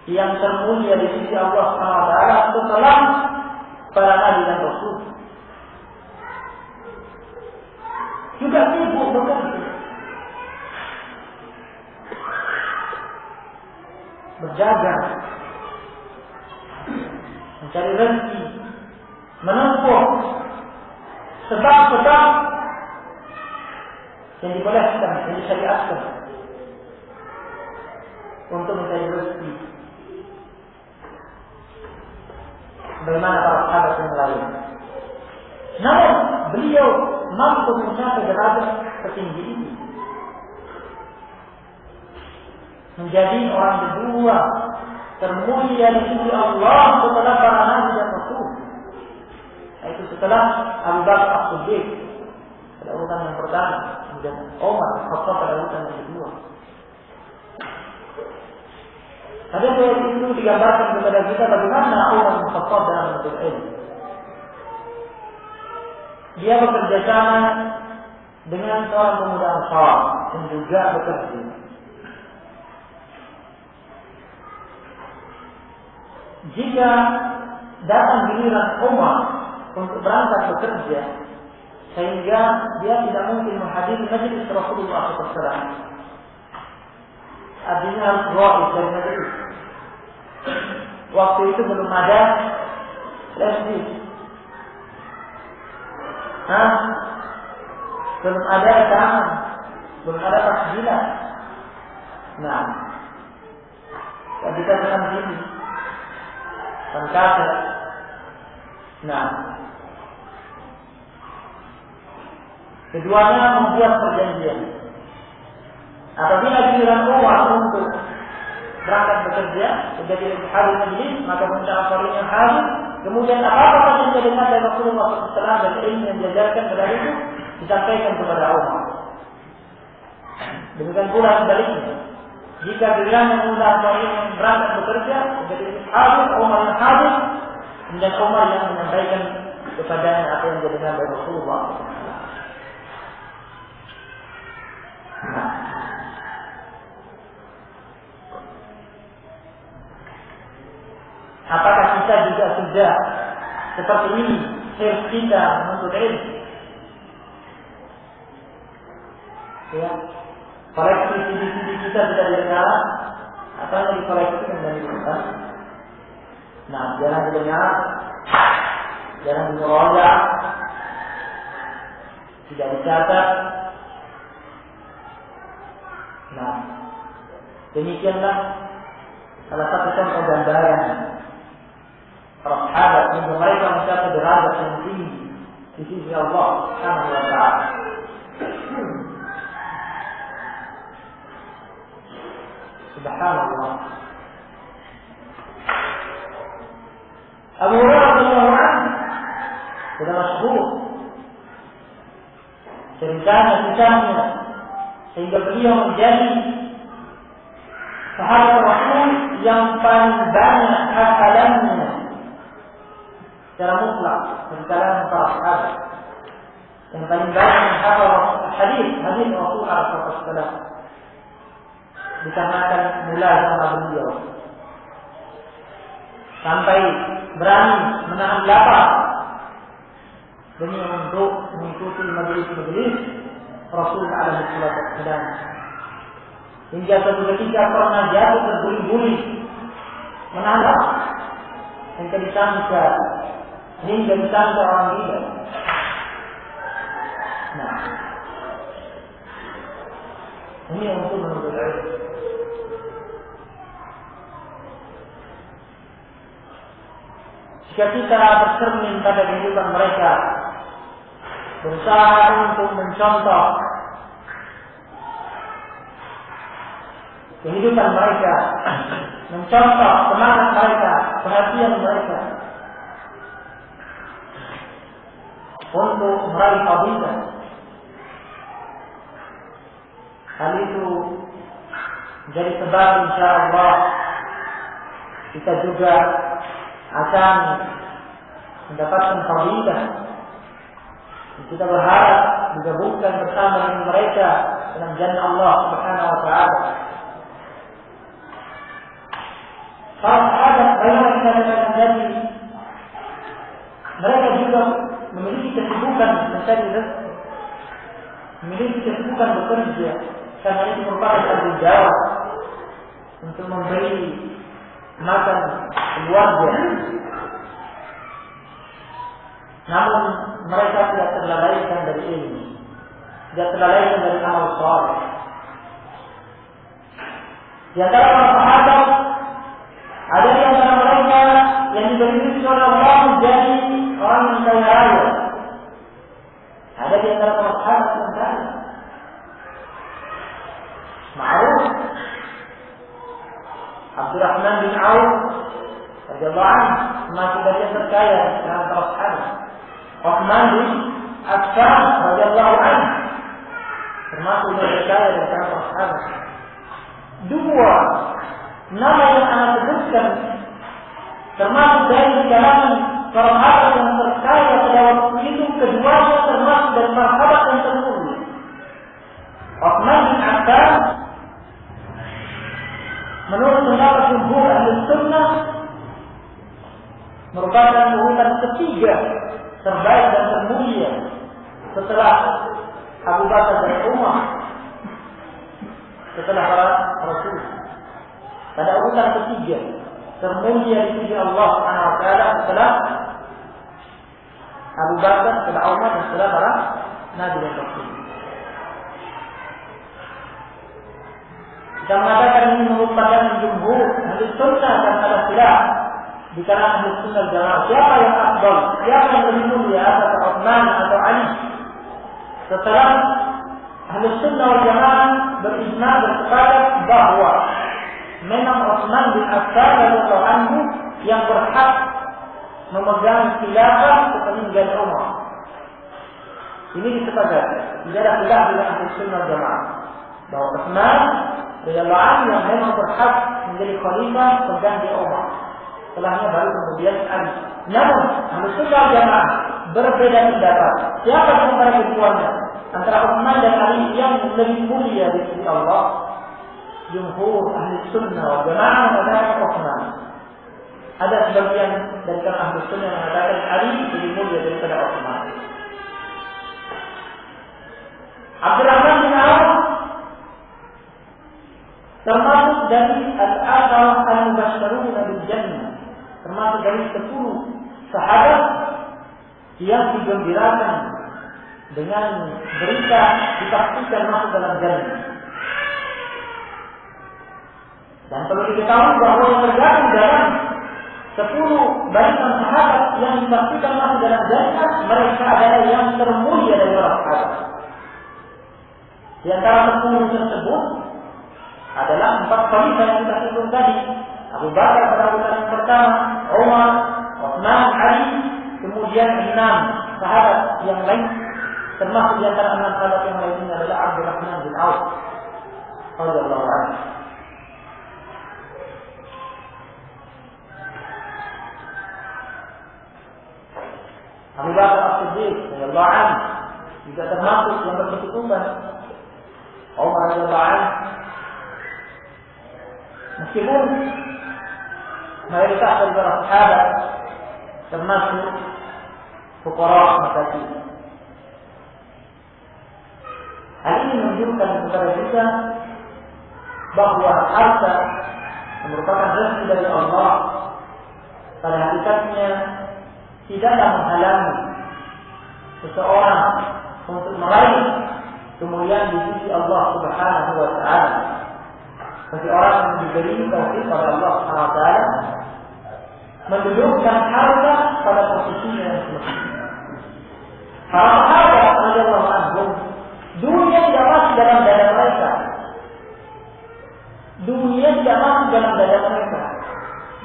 yang termulia di sisi Allah Subhanahu wa taala setelah para nabi dan rasul. Juga sibuk bekerja, berjaga, mencari rezeki, menempuh sebab-sebab yang dibolehkan, yang disyariatkan untuk mencari rezeki. Bagaimana para sahabat yang lain. Namun beliau mampu mencapai derajat tertinggi ini, menjadi orang kedua termulia di sisi Allah setelah para nabi dan rasul. Itu setelah Abu Bakar As-Siddiq pada urutan yang pertama, kemudian Umar Khattab pada urutan yang kedua. Hadis itu digambarkan kepada kita bagaimana Umar Khattab dalam menuntut ilmu. Dia bekerja sama dengan seorang pemuda Ansar yang juga bekerja. Jika datang giliran Umar untuk berangkat bekerja, sehingga dia tidak mungkin menghadiri majelis Rasulullah SAW, artinya harus ghaib dari majelis. Waktu itu belum ada lesbi, belum ada rekaman, belum ada tasjilan. Nah, kita dengan ini kaset. Nah, keduanya membuat perjanjian. Apabila giliran Umar untuk berangkat bekerja, menjadi hari majlis, maka pemuda Ansar yang hadir kemudian apa-apa yang dia dengar dari Rasulullah SAW dan ilmu yang diajarkan kepada itu disampaikan kepada Umar. Demikian pula sebaliknya. Jika giliran yang mengundang yang berangkat bekerja, jadi hadir, Umar yang hadir, kemudian Umar yang menyampaikan kepadanya apa yang dia dengar dari Rasulullah. Apakah kita juga sudah seperti ini hirs kita menuntut ilmu? Ya, koleksi CD-CD kita sudah didengar, apa yang dikoleksikan dan didengar? Nah, jangan didengar, jangan dimurojaah, tidak dicatat. Nah, demikianlah salah satu contoh gambaran para sahabat yang mereka mencapai derajat yang tinggi di sisi Allah Subhanahu wa Ta'ala. Subhanallah. Abu Hurairah radhiyallahu anhu sudah masyhur ceritanya sehingga beliau menjadi sahabat Rasul yang paling banyak hafalannya secara mutlak dari kalangan para sahabat, yang paling banyak menghafal hadis Rasul SAW dikarenakan mulazamah beliau sampai berani menahan lapar demi untuk mengikuti majelis-majelis Rasul SAW. Hingga suatu ketika pernah jatuh terguling-guling menahan lapar hingga disangka orang gila. Nah, ini untuk menuntut ilmu. Jika kita bercermin pada kehidupan mereka, berusaha untuk mencontoh kehidupan mereka, mencontoh semangat mereka, perhatian mereka untuk meraih fadilah, hal itu menjadi sebab insyaallah kita juga akan mendapatkan fadilah. Kita berharap digabungkan bersama dengan mereka dalam jannah Allah Subhanahu wa Ta'ala. Para sahabat banyak kita terjadi, mereka juga memiliki kesibukan mencari rezeki, memiliki kesibukan bekerja, karena itu merupakan tanggung jawab untuk memberi makan keluarga. Namun mereka tidak terlalaikan dari ilmu, tidak terlalaikan dari amal saleh. Di antara para sahabat ada di antara mereka yang diberi rezeki oleh Allah menjadi orang yang kaya raya. Ada di antara para sahabat yang kaya. Ma'ruf Abdurrahman bin Auf radhiyallahu anhu termasuk dari yang terkaya di kalangan para sahabat. Uthman bin Affan radhiyallahu anhu termasuk dari terkaya di kalangan para sahabat. Dua nama yang anak sebutkan termasuk dari kalangan para sahabat yang terkaya pada waktu itu, keduanya termasuk dari para sahabat yang termulia. Uthman bin Affan menurut pendapat jumhur ahli sunnah merupakan urutan ketiga terbaik dan termulia setelah Abu Bakar dan Umar, setelah para Rasul. Pada urutan ketiga termulia di sisi Allah Subhanahu wa Ta'ala setelah Abu Bakar, setelah Umar dan setelah para Nabi dan Rasul. Kita mengatakan ini merupakan jumhur ahli sunnah dan ada khilaf di kalangan ahli sunnah jamaah. Siapa yang afdal? Siapa yang lebih mulia, apakah Uthman atau Ali? Setelah ahli sunnah wal jamaah berijma bersepakat bahwa memang Uthman bin Affan radhiyallahu anhu yang berhak memegang khilafah sepeninggal Umar. Ini disepakati. Tidak ada khilaf dengan ahli sunnah jamaah bahwa Utsman radhiyallahu anhu yang memang berhak menjadi khalifah pengganti Umar. Setelahnya baru kemudian Ali. Namun ahli sunnah jamaah berbeda pendapat. Siapa di antara keduanya? Antara Utsman dan Ali yang lebih mulia di sisi Allah? Jumhur ahli sunnah wal jamaah mengatakan Utsman. Ada sebagian dari kalangan ahli sunnah yang mengatakan Ali lebih mulia daripada Utsman. Abdurrahman bin Auf termasuk dari al-ashar al-mubashsharun bil jannah, termasuk dari 10 sahabat yang digembirakan dengan berita dipastikan masuk dalam jannah. Dan perlu diketahui bahwa yang tergabung dalam 10 barisan sahabat yang dipastikan masuk dalam jannah, mereka adalah yang termulia dari para sahabat. Di antara 10 tersebut adalah 4 khalifah yang kita sebut tadi. Abu Bakar pada urutan yang pertama, Umar, Utsman, Ali, kemudian 6 sahabat yang lain, termasuk di antara 6 sahabat yang lainnya adalah Abdurrahman bin Auf radhiyallahu anhu. Abu Bakar As-Siddiq radhiyallahu anhu juga termasuk yang berkecukupan. Umar radhiyallahu anhu, meskipun mayoritas dari para sahabat termasuk fuqara masakin. Hal ini menunjukkan kepada kita bahwa harta merupakan rezeki dari Allah. Pada hakikatnya tidaklah menghalangi seseorang untuk meraih kemuliaan di sisi Allah Subhanahu wa taala. Bagi orang yang diberi taufik oleh Allah Subhanahu wa taala mendudukkan harta pada posisinya yang semestinya. Para sahabat radhiyallahu anhum, dunia tidak masuk dalam dada mereka. Dunia tidak masuk dalam dada mereka.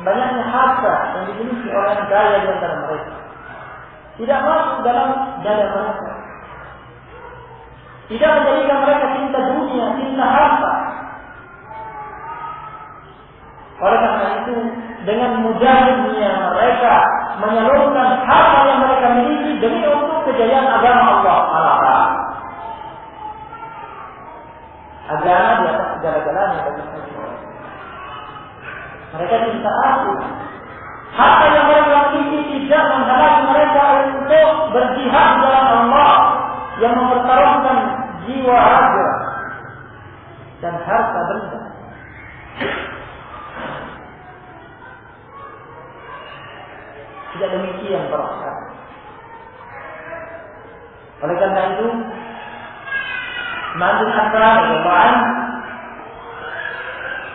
Banyaknya harta yang dimiliki oleh yang kaya di antara mereka tidak masuk dalam dada mereka. Tidak menjadikan mereka cinta dunia, cinta harta. Oleh karena itu, dengan mudahnya mereka menyalurkan harta yang mereka miliki demi untuk kejayaan agama Allah Taala. Agama di atas segala-galanya bagi mereka. Mereka cinta aku. Harta yang mereka miliki tidak menghalangi mereka untuk berjihad dalam Allah yang mempertaruhkan jiwa raga dan harta benda. Tidak demikian para sahabat. Oleh karena itu, Utsman bin Affan radhiyallahu anhu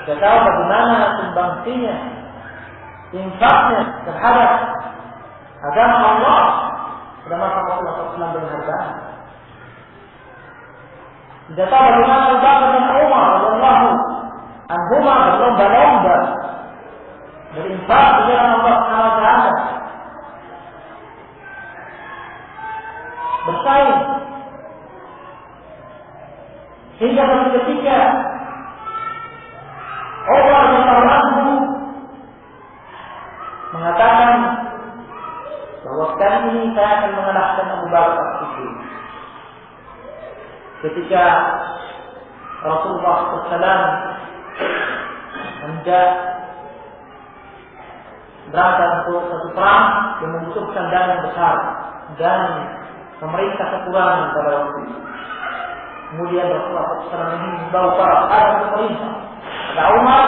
kita tahu bagaimana sumbangsinya, infaknya terhadap agama Allah pada masa Rasulullah SAW berhargaan. Kita tahu bagaimana Abu Bakar dan Umar radhiyallahu anhuma berlomba-lomba berinfak di jalan Allah Subhanahu wa taala, bersaing hingga pada ketika Umar radhiyallahu anhu mengatakan bahwa kali ini saya akan mengalahkan Abu Bakar As-Siddiq. Ketika Rasulullah SAW hendak berangkat untuk satu perang yang membutuhkan dana yang besar dan pemerintah kekurangan pada waktu itu. Kemudian Rasulullah SAW membawa para sahabat pemerintah. Kata Umar,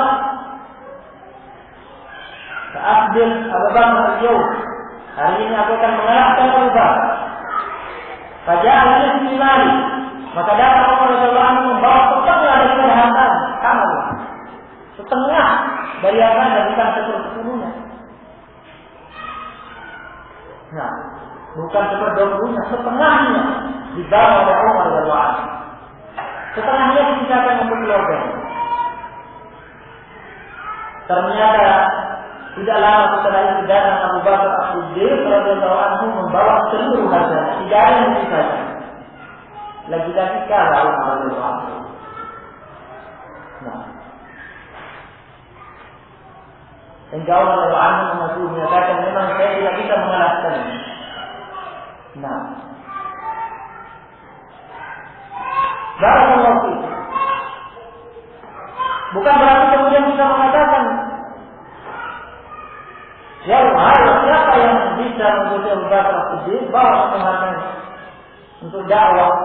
"Ta'abdil Abu Bakar al-yawm." Hari ini aku akan mengalahkan Abu Bakar. Faja'alnya simali. Maka datang Umar radhiyallahu anhu membawa setengah daripada hartanya, kamarlah. Setengah dari hartanya, bukan 1/10-nya. Nah, bukan 1/20-nya, setengahnya dibawa oleh Umar radhiyallahu anhu. Setengahnya disisakan untuk keluarganya. Ternyata tidak lama setelah itu datang Abu Bakar As-Siddiq Siddiq radhiyallahu anhu membawa seluruh harta, tidak ada yang disisahkan. Lagi-lagi kalah Umar radhiyallahu anhu. Nah, sehingga Umar radhiyallahu anhu menyatakan memang saya tidak bisa mengalahkan. Nah, barakallahu fiik. Bukan berarti kemudian kita mengatakan, ya Allah, siapa yang bisa mengikuti Abu Bakar Siddiq bawa penghargaan untuk dakwah.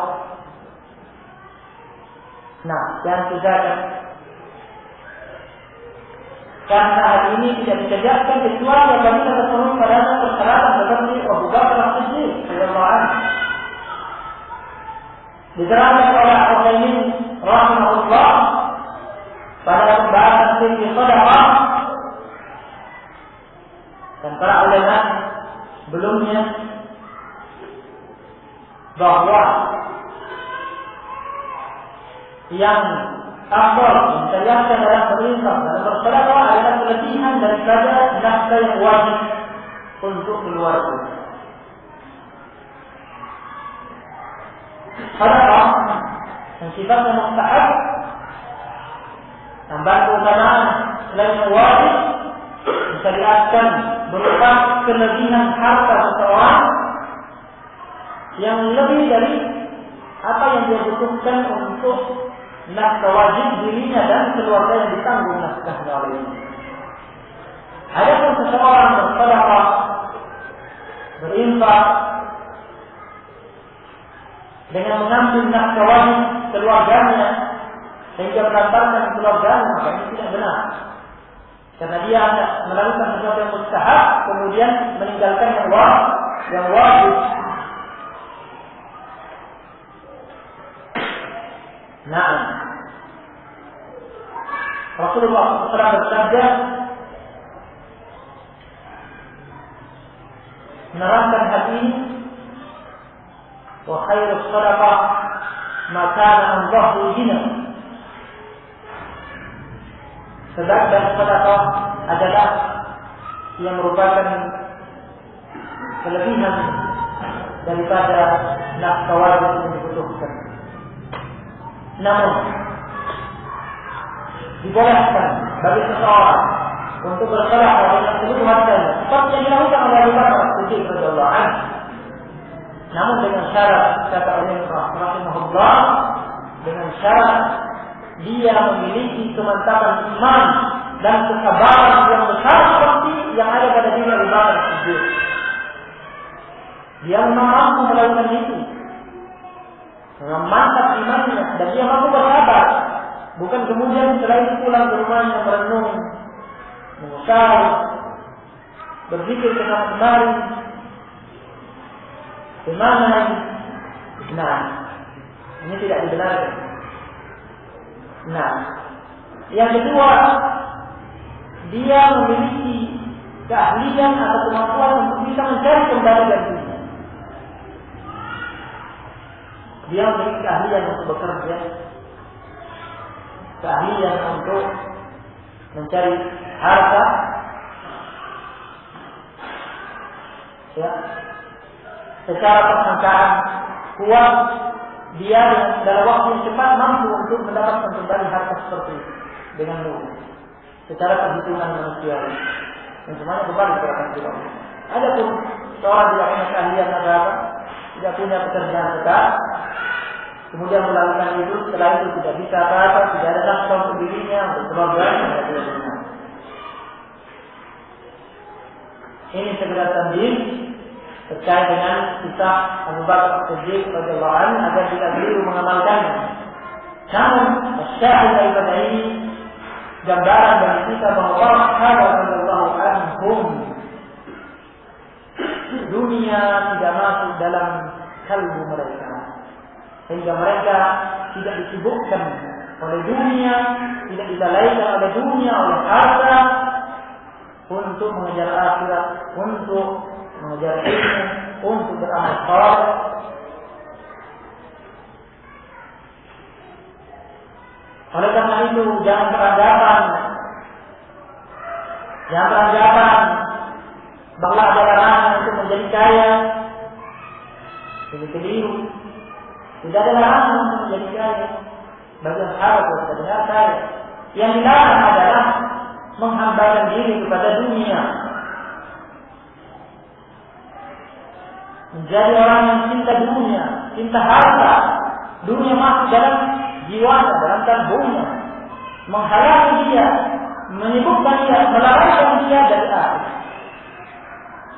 Nah, yang silakan. Karena hal ini tidak dikerjakan kecuali apabila terpenuhi pada persyaratan seperti Abu Bakar Siddiq radhiyallahu anhu. Diterangkan oleh Al-Utsaimin rahimahullah pada pembahasan fikih sedekah, dan para ulama sebelumnya, bahwa yang afdal menjalankan dalam berinfak dalam bersedekah adalah kelebihan daripada nafkah yang wajib untuk keluarga. Sedekah yang sifatnya mustahab, tambahan keutamaan selain wajib, disyariatkan berupa kelebihan harta seseorang yang lebih dari apa yang dia butuhkan untuk nafkah wajib dirinya dan keluarga yang ditanggung nafkahnya olehnya. Adapun seseorang bersedekah, berinfak dengan mengambil nafkah wajib keluarganya sehingga mengantarkan keluarganya, maka ini tidak benar. Karena dia melakukan sesuatu yang mustahab kemudian meninggalkan yang wajib. Nah, Rasulullah SAW bersabda menerangkan hal ini, wa khairus shadaqah ma kana an dhahri ghina. Sedekah sedekah adalah yang merupakan kelebihan daripada nafkah wajib yang dibutuhkan. Namun dibolehkan bagi seseorang untuk bersedekah dengan seluruh hartanya, seperti yang dilakukan oleh Abu Bakar Siddiq radhiyallahu anhu. Namun dengan syarat, kata ulama rahimahullah, dengan syarat dia memiliki kemantapan iman dan kesabaran yang besar seperti yang ada pada diri Abu Bakar Siddiq. Dia mampu melakukan itu, mantap imannya, dan dia mampu bersabar. Bukan kemudian setelah itu pulang ke rumahnya merenung, menyesal, berpikir ke sana kemari, gimana ini? Nah, ini tidak dibenarkan. Nah, yang kedua, dia memiliki keahlian atau kemampuan untuk bisa mencari kembali gajinya. Dia memiliki keahlian untuk bekerja, keahlian untuk mencari harta, ya, secara persangkaan kuat, dia dalam waktu yang cepat mampu untuk mendapatkan kembali harta seperti itu dengan mudah, secara perhitungan manusiawi. Dan semuanya kembali kepada Allah. Adapun seorang tidak punya keahlian apa-apa, tidak punya pekerjaan tetap, kemudian melakukan itu, setelah itu tidak bisa apa-apa, tidak ada nafkah untuk dirinya, untuk keluarganya, tidak benar. Ini sekedar tanbih terkait dengan kisah Abu Bakar Siddiq radhiyallahu anhu agar tidak keliru mengamalkannya. Namun, syahid daripada ini gambaran bagi kita bahwa sahabat radhiyallahu anhum dunia tidak masuk dalam kalbu mereka, sehingga mereka tidak disibukkan oleh dunia, tidak dilalaikan oleh dunia, oleh harta, untuk mengejar akhirat, untuk mengejar ilmu, untuk beramal saleh. Oleh karena itu, jangan beranggapan bahwa ada larangan menjadi kaya. Jadi keliru. Tidak ada larangan untuk menjadi kaya. Bagi sahabat benar kaya. Yang dilarang adalah menghambakan diri kepada dunia. Menjadi orang yang cinta dunia, cinta harta. Dunia masuk dalam jiwanya, dalam kalbunya. Menghalangi dia, menyibukkan dia, melalaikan dia dari akhir.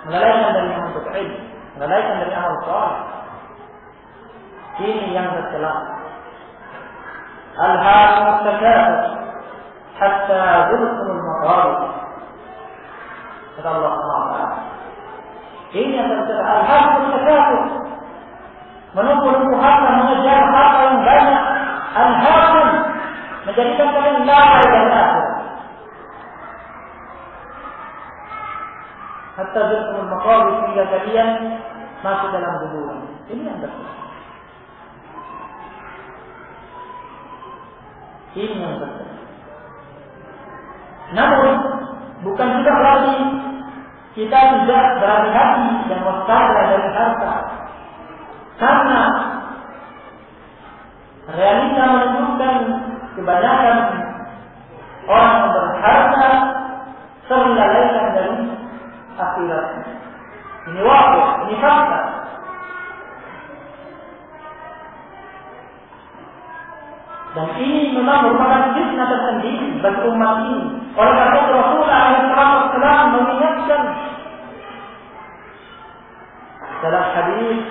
Melalaikan dari amal ilmu, melalaikan dari amal saleh. Ini yang tercela. Al-hakum takafur hatta zulmul maqabir. Kata Allah Taala. Ini yang tercela. Al-hakum takafur. Menumpuk harta, mengejar harta yang banyak. Al-hakum menjadikan kalian lalai dari akhir. Hatta zulmul maqabir, sehingga kalian masuk dalam kuburan. Ini yang tercela. Ini yang benar. Namun bukan juga berarti kita tidak berhati-hati dan waspada dari harta, karena realita menunjukkan kebanyakan orang yang berharta terlalaikan dari akhirat. Ini waktu, ini fakta. Dan ini memang merupakan fitnah tersendiri bagi umat ini. Oleh karena itu Rasulullah SAW mengingatkan dalam hadis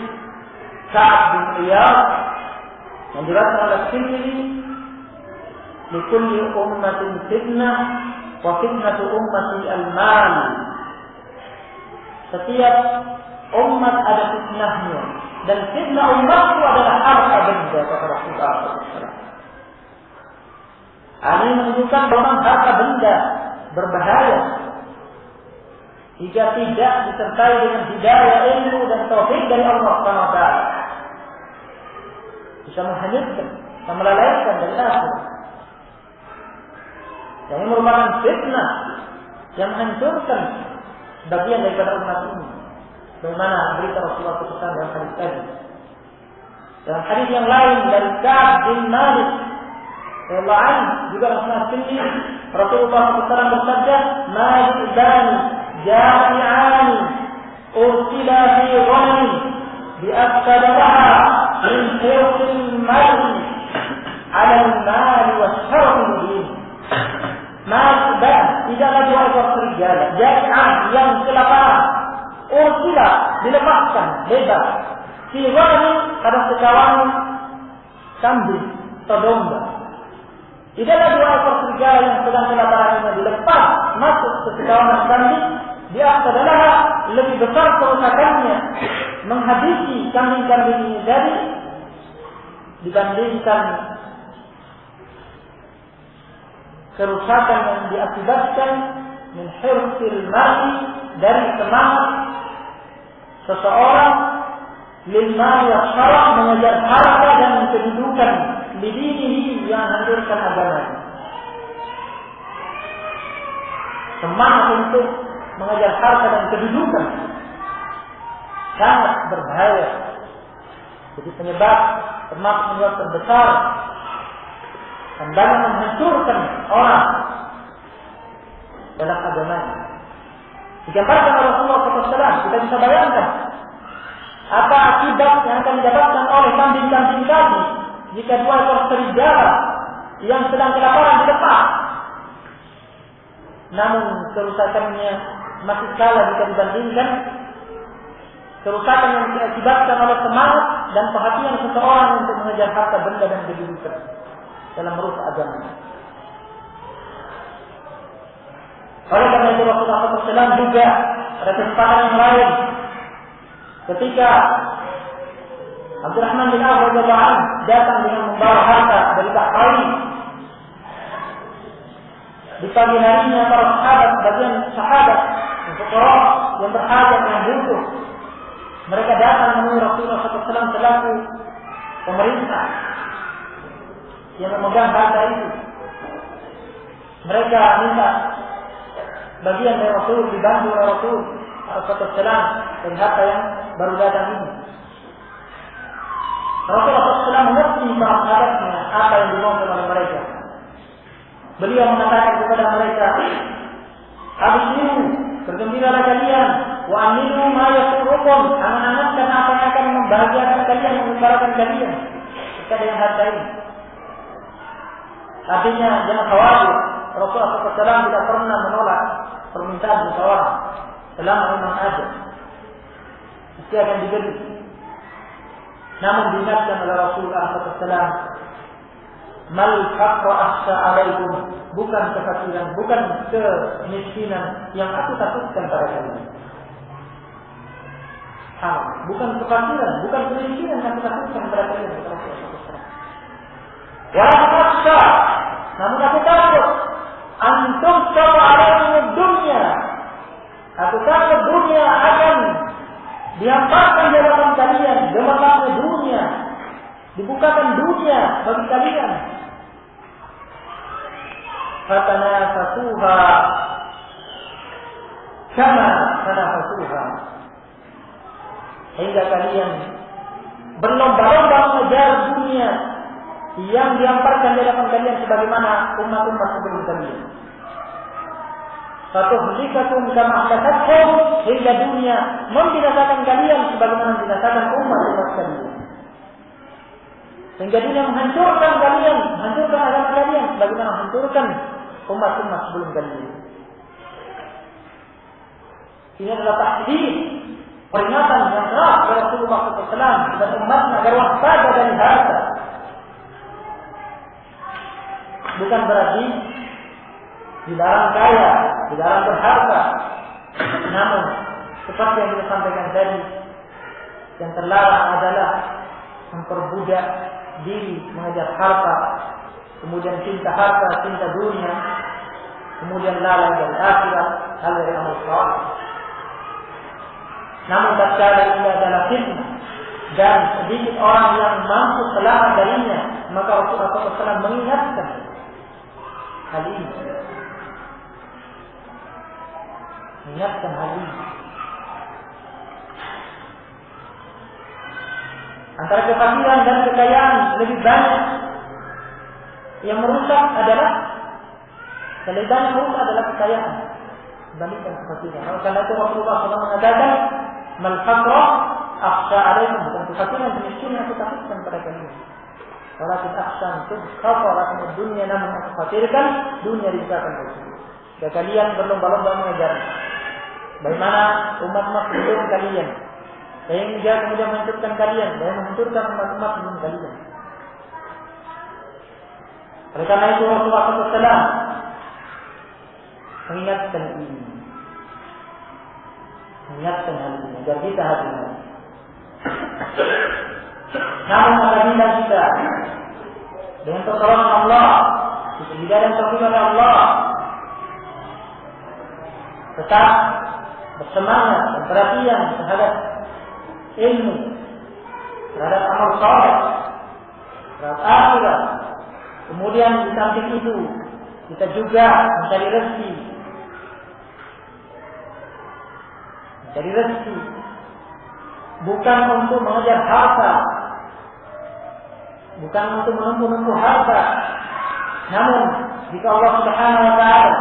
Ka'ab bin Iyad yang diriwayatkan oleh Tirmidzi, "Likulli ummatin fitnah wa fitnatu ummati al-mal." Setiap umat ada fitnahnya, dan fitnah umatku adalah harta benda, kata Rasulullah SAW. Ini menunjukkan bahwa harta benda berbahaya jika tidak disertai dengan hidayah ilmu dan taufik dari Allah Subhanahu wa taala. Bisa menghanyutkan dan melalaikan dari akhir. Yang ini merupakan fitnah yang menghancurkan bagian daripada umat ini. Bagaimana berita Rasulullah SAW dalam hadis tadi. Dalam hadis yang lain dari Ka'ab bin Malik juga Rasulullah SAW bersabda, "Majidani jami'ani ursila fi ghanin bi'afsadaha min hirsil mar'i ala al-mali wa syarfi mubin." Majidani, tidaklah dua ekor serigala jami'an yang kelaparan, ursila, dilepaskan bebas, fi ghanin, pada sekawan kambing atau domba. Tidaklah dua ekor serigala yang sedang kelaparan ini dilepas masuk ke sekawanan kambing, dia adalah lebih besar kerusakannya menghabisi kambing-kambing ini dari dibandingkan kerusakan yang diakibatkan min hirsil mar'i, dari semangat seseorang lil mali wa syaraf, mengejar harta dan kedudukan lidinihi, yang hancurkan agamanya. Semangat untuk mengejar harta dan kedudukan sangat berbahaya. Jadi termasuk penyebab terbesar dan dalam menghancurkan orang dalam agamanya. Digambarkan oleh Rasulullah SAW, kita bisa bayangkan apa akibat yang akan didapatkan oleh kambing-kambing tadi jika dua ekor serigala yang sedang kelaparan dilepas. Namun kerusakannya masih kalah jika dibandingkan kerusakan yang diakibatkan oleh semangat dan perhatian seseorang untuk mengejar harta benda dan kedudukan dalam merusak agama. Oleh karena itu Rasulullah SAW juga pada kesempatan yang lain, ketika Abdurrahman bin Auf datang dengan membawa harta dari Bahrain, di pagi harinya para sahabat, bagian sahabat fuqara yang berhajat, yang butuh, mereka datang menemui Rasulullah SAW selaku pemerintah yang memegang harta itu. Mereka minta bagian dari Rasul, dibantu oleh Rasul SAW dari harta yang baru datang ini. Rasulullah SAW mengerti para sahabatnya apa yang dimaukan oleh mereka. Beliau mengatakan kepada mereka, "Abshiru, bergembiralah kalian, wa amilu ma yasurrukum, angan-angankan apa yang akan membahagiakan kalian, mengembarakan kalian." Kita dengan harta ini. Artinya jangan khawatir, Rasulullah SAW tidak pernah menolak permintaan seseorang selama memang ada, mesti akan diberi. Namun diingatkan oleh Rasulullah SAW, "Mal faqra akhsha alaikum," bukan kefakiran, bukan kemiskinan yang aku takutkan pada kalian. Bukan kefakiran, bukan kemiskinan yang aku takutkan pada kalian, kata Rasulullah SAW. Walakin akhsha, namun aku takut antum sama alaikum dunia. Aku takut dunia akan dihamparkan di hadapan kalian, gemerlapnya dunia, dibukakan dunia bagi kalian. Fatanafasuha kama tanafasuha, hingga kalian berlomba-lomba mengejar dunia yang dihamparkan di hadapan kalian sebagaimana umat-umat sebelum kalian. Fatuhlikakum kama ahlakatkum, hingga dunia membinasakan kalian sebagaimana membinasakan umat-umat kalian. Sehingga dunia menghancurkan kalian, menghancurkan agama kalian sebagaimana menghancurkan umat-umat sebelum kalian. Ini adalah tahdid, peringatan yang keras kepada Rasulullah SAW dan umatnya agar waspada dari harta. Bukan berarti dilarang kaya, dilarang berharta. Namun seperti yang kita sampaikan tadi, yang terlarang adalah memperbudak diri mengejar harta, kemudian cinta harta, cinta dunia, kemudian lalai dari akhirat, lalai dari amal saleh. Namun tatkala ini adalah fitnah dan sedikit orang yang mampu selamat darinya, maka Rasulullah SAW mengingatkan hal ini. Mengingatkan hal ini. Antara kefakiran dan kekayaan lebih banyak yang merusak adalah kekayaan dibandingkan kefakiran. Karena itu Rasulullah SAW mengatakan, "Mal faqra akhsha alaikum," bukan kefakiran kemiskinan aku takutkan pada kalian. Walakin akhsha tudkhata lakum dunya, namun aku khawatirkan dunia dibukakan bagimu. Dan kalian berlomba-lomba mengejar bagaimana umat-umat sebelum kalian, sehingga kemudian menghancurkan kalian dan menghancurkan umat-umat sebelum kalian. Oleh karena itu Rasulullah SAW mengingatkan ini, mengingatkan hal ini agar kita hati-hati. Namun apabila kita dengan pertolongan Allah, diberikan dan taufik oleh Allah, tetap bersemangat dan perhatian terhadap ilmu, terhadap amal saleh, terhadap akhirat. Kemudian di samping itu kita juga mencari rezeki, bukan untuk mengejar harta, bukan untuk menumpu-numpu harta. Namun jika Allah Subhanahu wa taala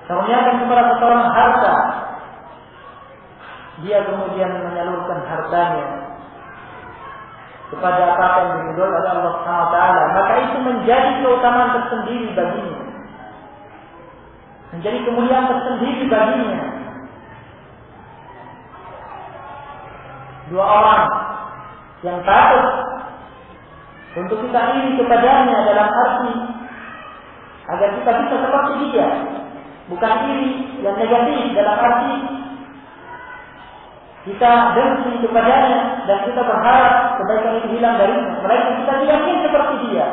kurniakan kepada seseorang harta, dia kemudian menyalurkan hartanya kepada apa yang diridhoi oleh Allah Subhanahu wa taala, maka itu menjadi keutamaan tersendiri baginya, menjadi kemuliaan tersendiri baginya. Dua orang yang patut untuk kita iri kepadanya dalam arti agar kita bisa seperti dia, bukan iri yang negatif dalam arti kita dengki kepadanya dan kita berharap kebaikan itu hilang darinya, melainkan kita yakin seperti dia,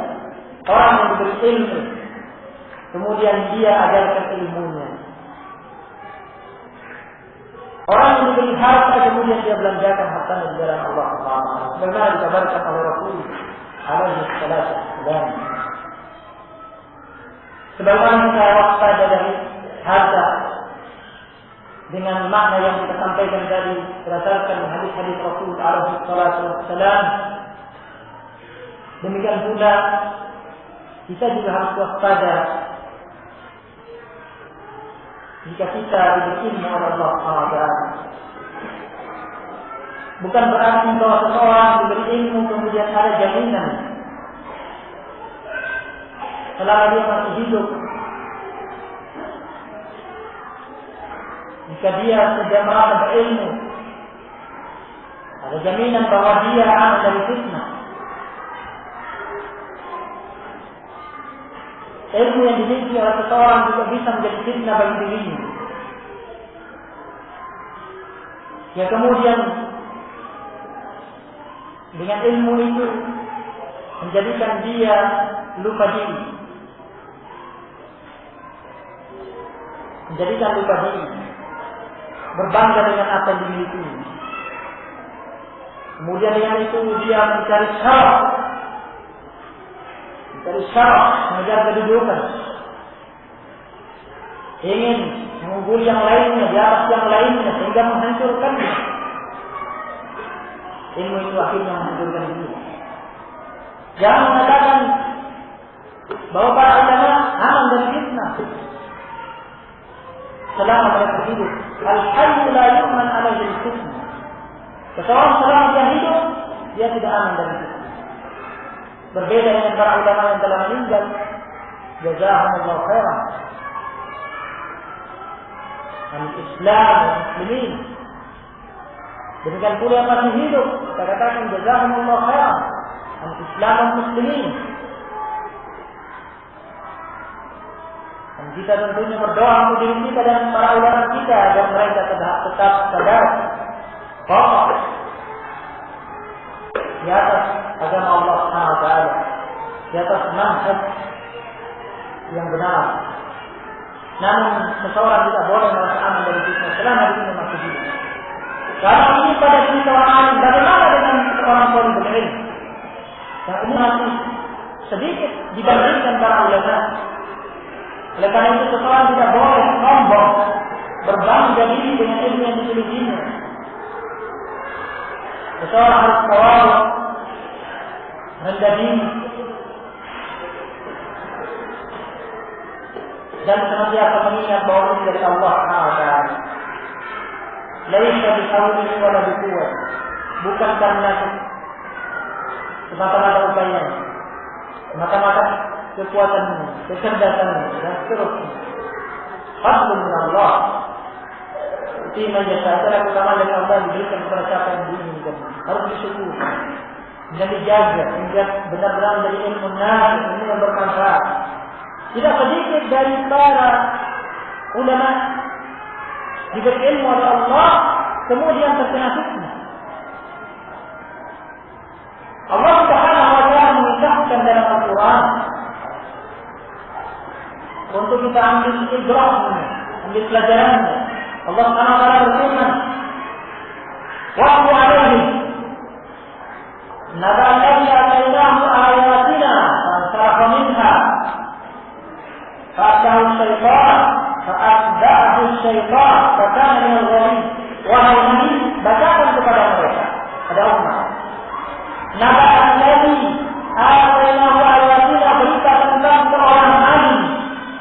orang yang diberi ilmu, kemudian dia ajarkan ilmunya. Orang yang diberi harta kemudian dia belanjakan hartanya di jalan Allah Subhanahu. Bagaimana dikabarkan oleh Rasul alaihi salatu wassalam. Sebagaimana kita waspada dari harta, dengan makna yang kita sampaikan tadi berdasarkan hadis-hadis Rasul alaihi salatu wassalam. Demikian pula kita juga harus waspada jika kita diberi ilmu oleh Allah SWT. Bukan berarti bahwa seseorang diberi ilmu kemudian ada jaminan selama dia masih hidup, jika dia sudah merasa berilmu, ada jaminan bahwa dia aman dari fitnah. Ilmu yang dimiliki oleh seseorang juga bisa menjadi fitnah bagi dirinya. Ya kemudian dengan ilmu itu menjadikan dia lupa diri, berbangga dengan apa yang dimiliki. Kemudian dengan itu dia mencari syarat, mengejar kedudukan, ingin mengungguli yang lainnya di atas yang lainnya sehingga menghancurkannya. Ilmu itu akhirnya menghancurkan dia. Jangan mengatakan bahwa para ulama aman dari fitnah selama mereka hidup. Al-hayyu la yu'man 'alaihi fitnah. Seseorang selama dia hidup, dia tidak aman dari fitnah. Berbeda dengan para ulama yang telah meninggal, jazahumullahu khairan. Al-Islam muslimin. Demikian pula yang masih hidup, kita katakan jazahumullahu khairan. Al-Islam muslimin. Dan kita tentunya berdoa untuk diri kita dan para ulama kita agar mereka tetap sadar kokoh di atas agama Allah Subhanahu wa taala, di atas manhaj yang benar. Namun seseorang tidak boleh merasa aman dari fitnah selama dirinya masih hidup. Kalau ini pada diri seorang alim, bagaimana dengan seorang talibul ilm? Yang ini masih sedikit dibandingkan para ulama. Oleh karena itu seseorang tidak boleh sombong, berbangga diri dengan ilmu yang dimilikinya. Seseorang harus tawadhu, rendah diri, dan senantiasa mengingat bahwa ini dari Allah Taala. Laisa bihawli wala biquwwah, bukan karena semata-mata upaya, semata-mata kekuatanmu, kecerdasanmu, dan seterusnya. Fadlun min Allah. Tima jasa adalah keutamaan dari Allah diberikan kepada siapa yang diinginkan. Harus disyukuri dan dijaga hingga benar-benar menjadi ilmu nafi, ilmu yang bermanfaat. Tidak sedikit dari para ulama diberi ilmu oleh Allah kemudian terkena fitnah. Allah Subhanahu wa taala mengisahkan dalam Al-Quran untuk kita ambil ibrahnya, ambil pelajarannya. Allah Subhanahu wa taala berfirman, "Wa'fu 'alaihim naba alladhi atainahu ayatina fansalaha minha fa'atahu syaitan fa'atba'ahu syaitan fakana minal ghawin." Wahai Nabi, bacakan kepada mereka, pada umat, naba alladhi atainahu ayatina, berita tentang seorang alim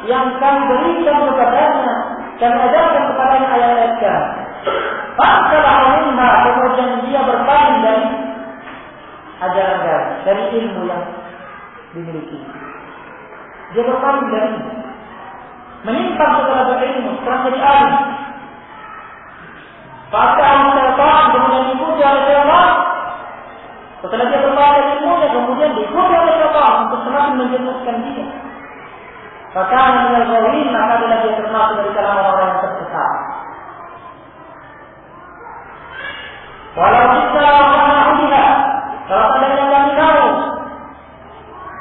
yang kami berikan kepadanya, kami ajarkan kepadanya ayat-ayat kami. Fa'atahu minha, kemudian dia berpaling dari ajaran kami, dari ilmu yang dimiliki. Dia berpaling dari menyimpang setelah berilmu, setelah jadi alim. Fa'atahu syaitan, kemudian diikuti oleh syaitan. Setelah dia berpaling dari ilmunya, kemudian diikuti oleh syaitan untuk semakin menjerumuskan dia. Fakana minal ghawin, maka bila dia termasuk dari kalangan orang yang tersesat. Walau kita akan ujiha, kalau seandainya kami tahu,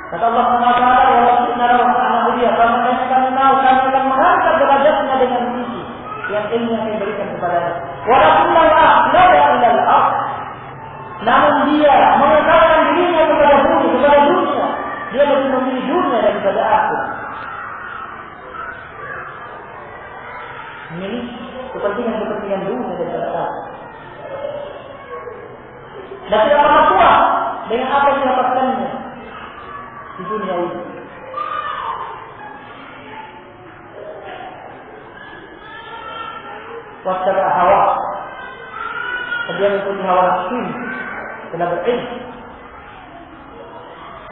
kata Allah SWT, walau kita akan ujiha, kalau seandainya kami tahu, kami akan mengangkat derajatnya dengan sisi yang ilmu yang diberikan kepadanya. Walau kita akan namun dia mengekalkan dirinya kepada dunia, dia lebih memilih dunia daripada akhirat. Memilih kepentingan dunia dan akhirat. Dan tidak pernah puas dengan apa yang didapatkannya di dunia ini. Wattaba hawa, dia mengikuti hawa nafsu dalam berilmu.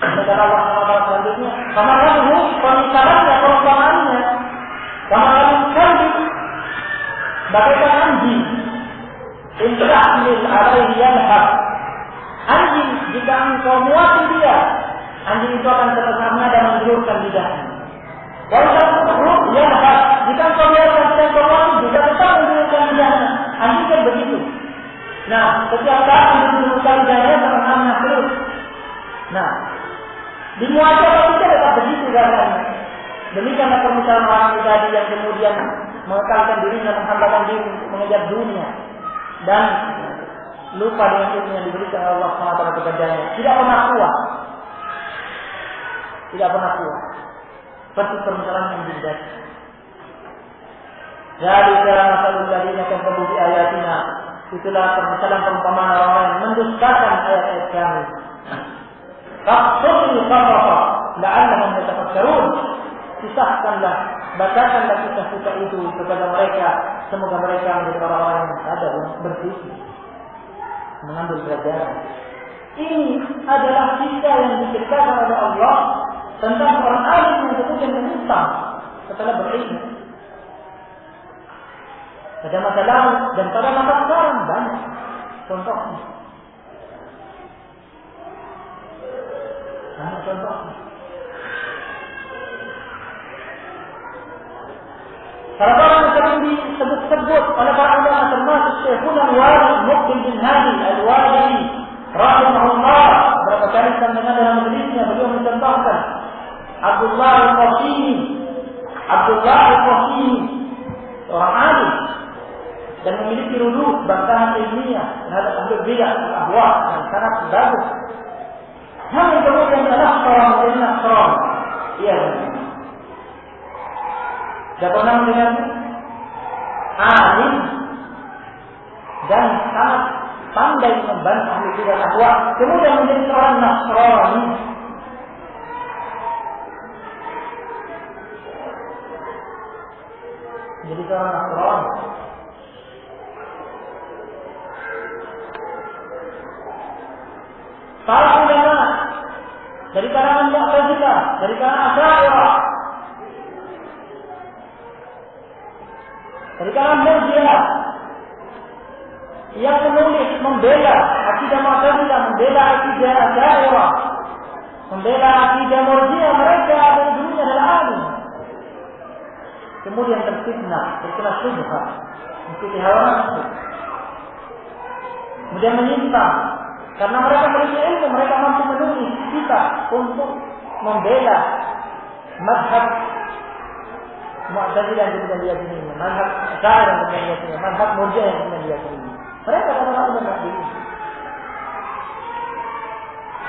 Kata Allah SWT selanjutnya, kama lalu pemisalannya, perumpamaannya, kama lalu kalbi, bagaikan anjing, intahmil alaihi yalhaq. Anjing, jika engkau muati dia, anjing itu akan terkena dan menjulurkan lidahnya. Walau yalhaq, jika engkau biarkan dia engkau muati juga tetap menjulurkan lidahnya. Anjing kan begitu. Nah, setiap saat menjulurkan lidahnya terkena terus. Nah, dimuati atau tidak tetap begitu keadaannya. Demikianlah permisalan orang tadi yang kemudian mengekalkan dirinya, menghambakan diri untuk mengejar dunia dan lupa dengan ilmu yang diberikan Allah SWT kepadanya. Tidak pernah puas. Tidak pernah puas. Seperti permisalan yang diberikan. Jadi cara masalul ladina kadzabu bi ayatina. Itulah permisalan perumpamaan orang yang mendustakan ayat-ayat kami. Qassul qasasa la'allahum yatafakkarun. Kisahkanlah, bacakanlah kisah-kisah itu kepada mereka, semoga mereka menjadi orang-orang yang sadar dan berpikir, mengambil pelajaran. Ini adalah kisah yang diceritakan oleh Allah tentang orang alim yang kemudian menyimpang setelah berilmu. Pada masa lalu dan pada masa sekarang banyak contohnya. Banyak contohnya. Salah orang yang sering disebut oleh para ulama termasuk Syekhul Al-Wadi Muqbil bin Hadi Al-Wadi rahimahullah. Berapa kali kita mendengar dalam majelisnya beliau mencontohkan Abdullah Al-Qasimi. Abdullah Al-Qasimi seorang alim dan memiliki rudud bangsahan ilmiah terhadap ahli bidah ahwa yang sangat bagus. Namun kemudian seorang menjadi Nasrani. Iya. Siapa nama dengan alim dan sangat pandai membantah ahli bidah ahwa, kemudian menjadi seorang Nasrani. Jadi seorang Nasrani. Para ulama dari kalangan Mu'tazilah, dari kalangan Asy'ariyah, dari kalangan Murji'ah yang menulis membela akidah Mu'tazilah, membela akidah Asy'ariyah, membela akidah Murji'ah, mereka dulunya adalah alim. Kemudian terkena syubhat, mengikuti hawa nafsu, kemudian menyimpang. Karena mereka memiliki ilmu, mereka mampu menulis kitab untuk membela mazhab Mu'tazilah yang kemudian diyakini, mazhab Asy'ariyah yang kemudian diyakini, mazhab Murji'ah yang kemudian diyakini. Mereka adalah ulama diri.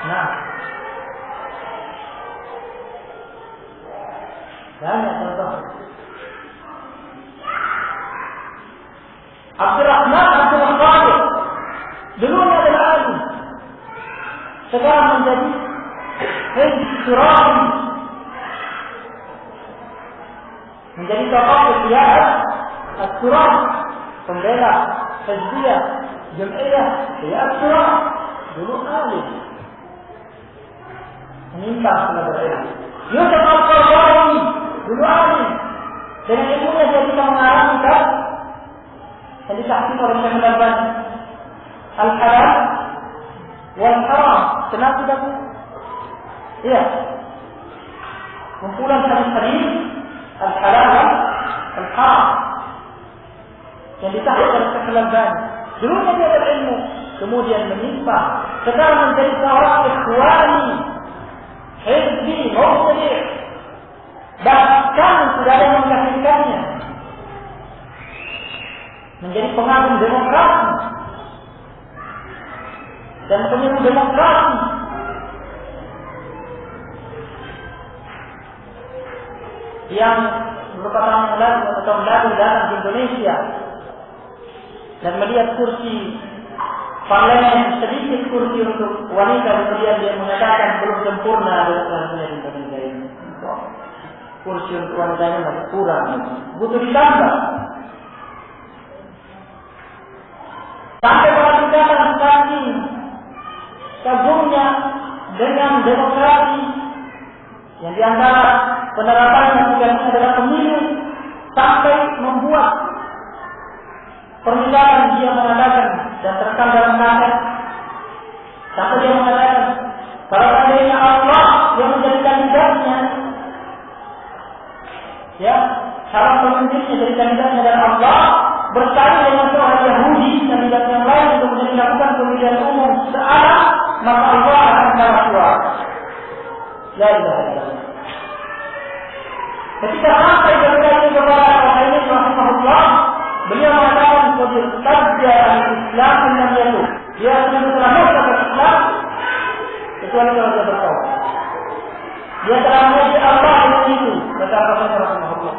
Nah, banyak contoh. Abdurrahman Abdul Qadir dulunya adalah alim, sekarang menjadi Hizrawi, menjadi tokoh kegiatan As-Surah, pembela Hizbiyah, Jum'iyah, As-Surah, dulu alim, menyimpang setelah berilmu. Yusuf Al-Qaradawi dulu alim, dengan ilmunya dia bisa mengarang kitab yang ditahqiq oleh Syekh Al-Albani, Al-Halal wal-Haram. Kenapa tidak? Iya. Kumpulan hadis-hadis Al-Halal wal-Haram yang ditahqiq oleh Syekh Al-Albani. Dulunya dia berilmu, kemudian menyimpang, sekarang menjadi seorang ikhwani, hizbi, mubtadi', bahkan sudah ada yang mengkafirkannya, menjadi pengagum demokrasi dan penyuluh demokrasi. Yang beberapa tahun lalu datang ke Indonesia dan melihat kursi parlemen sedikit kursi untuk wanita, kemudian dia mengatakan belum sempurna demokrasinya di Indonesia ini. Kursi untuk wanitanya masih kurang, butuh ditambah. Sampai pada tingkatan saking kagumnya dengan demokrasi yang diantara penerapannya bukan adalah pemilu, sampai membuat pernyataan dia mengatakan dan terekam dalam kaset, sampai dia mengatakan kalau seandainya Allah yang menjadi kandidatnya, ya, calon pemimpinnya jadi kandidatnya dan Allah bersaing dengan seorang Yahudi kandidat yang lain untuk dilakukan pemilihan umum searah, maka Allah akan kalah suara. La ilaha illallah. Ketika sampai berkali kepada Al-Qayyim rahimahullah, beliau mengatakan qadir tabda al-Islam lam yakun. Dia telah masuk ke Islam kecuali kalau dia bertaubat. Dia telah menjadi Allah itu, kata Al-Qayyim rahimahullah.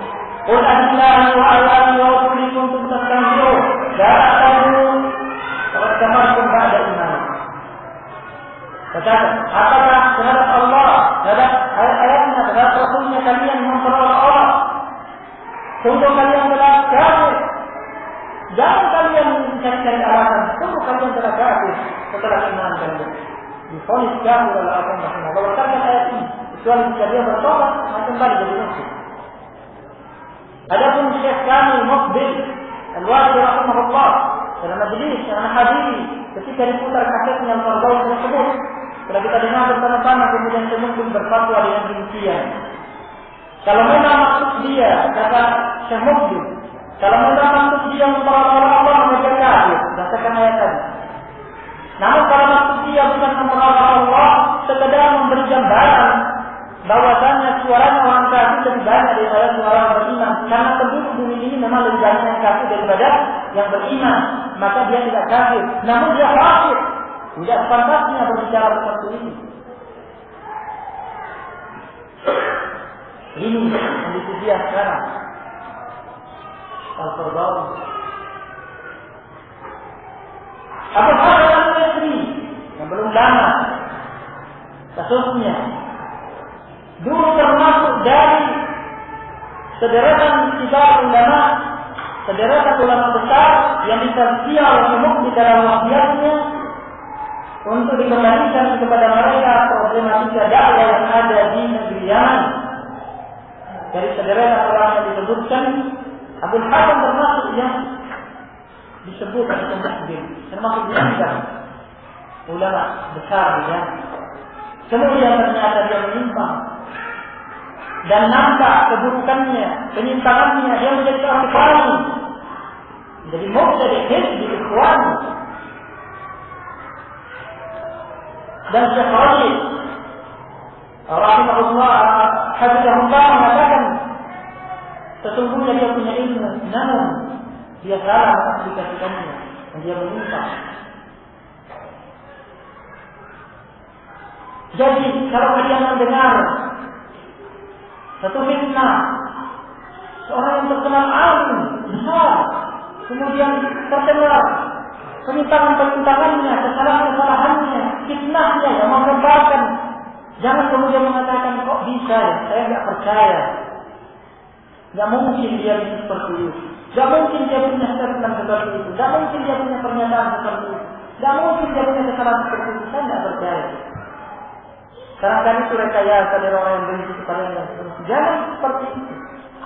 Qul anillahi wa ayati wa rasulihi kuntum tastamsirun. La ta'budu faqad kafartum ba'da iman. Katakan, apakah terhadap Allah, terhadap ayat-ayatnya, terhadap Rasulnya kalian memperoleh Allah? Sungguh kalian telah kafir. Jangan kalian mencari-cari alasan. Sungguh kalian telah kafir setelah iman kalian. Difonis kafir oleh Allah Subhanahu wa taala. Berdasarkan ayat ini, kecuali jika dia bertobat, maka kembali jadi muslim. Adapun Syekh kami Muqbil Al-Wadi rahimahullah dalam majlis yang hadiri ketika diputar kasetnya Al-Qardawi tersebut, setelah kita dengar bersama-sama, kemudian Syekh berfatwa dengan demikian. Kalau memang maksud dia, kata Syekh Muqbil, kalau memang maksud dia memperoleh Allah menjadi kafir, berdasarkan ayat tadi. Namun kalau maksud dia bukan memperoleh Allah, sekedar memberi gambaran bahwasanya suaranya orang kafir lebih banyak daripada suara orang beriman, karena penduduk bumi ini memang lebih banyak yang kafir daripada yang beriman, maka dia tidak kafir. Namun dia kafir, tidak pantasnya berbicara seperti ini. Ini kondisi dia sekarang. Al-Qardawi. Abu Bakar Al-Basri yang belum lama kasusnya dulu termasuk dari sederetan kibar ulama, sederetan ulama besar yang ditafsir oleh Muqbil dalam wasiatnya untuk dikembalikan kepada mereka problematika dakwah yang ada di negeri Yaman. Dari sederetan orang yang disebutkan, Abu Hakam termasuk yang disebut oleh Muqbil, termasuk juga ulama besar ya. Kemudian ternyata dia menyimpang dan nampak keburukannya, penyimpangannya, dia menjadi seorang ikhwani, menjadi mubtadi' hizbi ikhwani. Dan Syekh Rabi' rahimahullah hafizahullah mengatakan sesungguhnya dia punya ilmu, namun dia salah mengaplikasikannya dan dia menyimpang. Jadi kalau kalian mendengar satu fitnah, seorang yang terkenal alim besar, kemudian terdengar penyimpangan-penyimpangannya, kesalahan-kesalahannya, fitnahnya yang menggemparkan, jangan kemudian mengatakan kok bisa ya, saya nggak percaya, nggak mungkin dia bisa seperti itu, nggak mungkin dia punya statement seperti itu, nggak mungkin dia punya pernyataan seperti itu, nggak mungkin dia punya kesalahan seperti itu, saya nggak percaya. Kadang-kadang itu rekayasa dari orang yang benci kepadanya. Jangan seperti itu.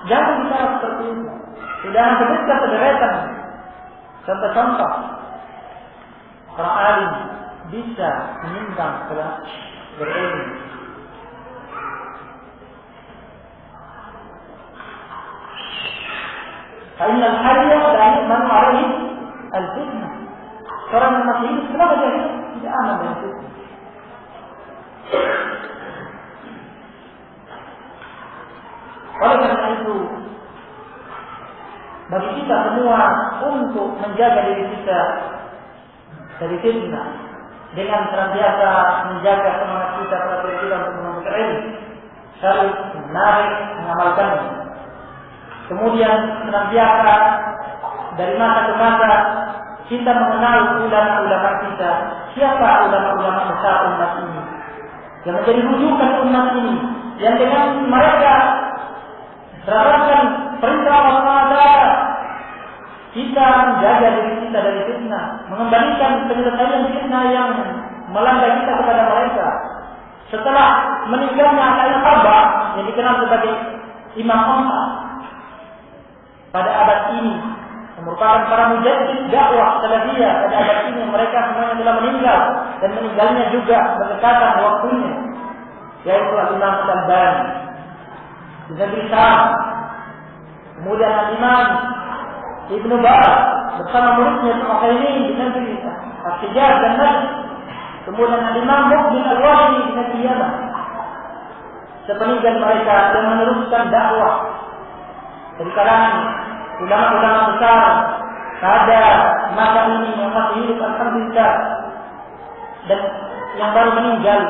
Jangan bicara seperti itu. Tidak sebutkan sederetan. Contoh-contoh orang alim bisa menyimpang setelah berilmu. Karena al-hayya la yu'manu alaihi al-fitnah. Orang yang masih hidup, kenapa dia hidup? Tidak aman dengan fitnah. Oleh karena itu, bagi kita semua untuk menjaga diri kita dari fitnah dengan senantiasa menjaga semangat kita pada kita untuk menuntut ilmu, syar'i, menarik, mengamalkannya. Kemudian senantiasa dari masa ke masa kita mengenal ulama-ulama kita. Siapa ulama-ulama besar umat ini yang menjadi rujukan umat ini, yang dengan mereka terapkan perintah Allah, kita menjaga diri kita dari fitnah, mengembalikan penyelesaian fitnah yang melanda kita kepada mereka. Setelah meninggalnya Al-Sabah yang dikenal sebagai Imam Ahmad pada abad ini, yang merupakan para mujaddid dakwah salafiyah pada abad ini, mereka semuanya telah meninggal dan meninggalnya juga berdekatan waktunya, yaitu Imam Al-Albani di negeri Syam, kemudian Imam Ibnu Baz bersama muridnya Al-Utsaimin di negeri Al-Hijaz dan Najd, kemudian Imam Muqbil Al-Wadi di negeri Yaman. Sepeninggal mereka yang meneruskan dakwah dari kalangan ulama-ulama besar pada masa ini yang masih hidup alhamdulillah, dan yang baru meninggal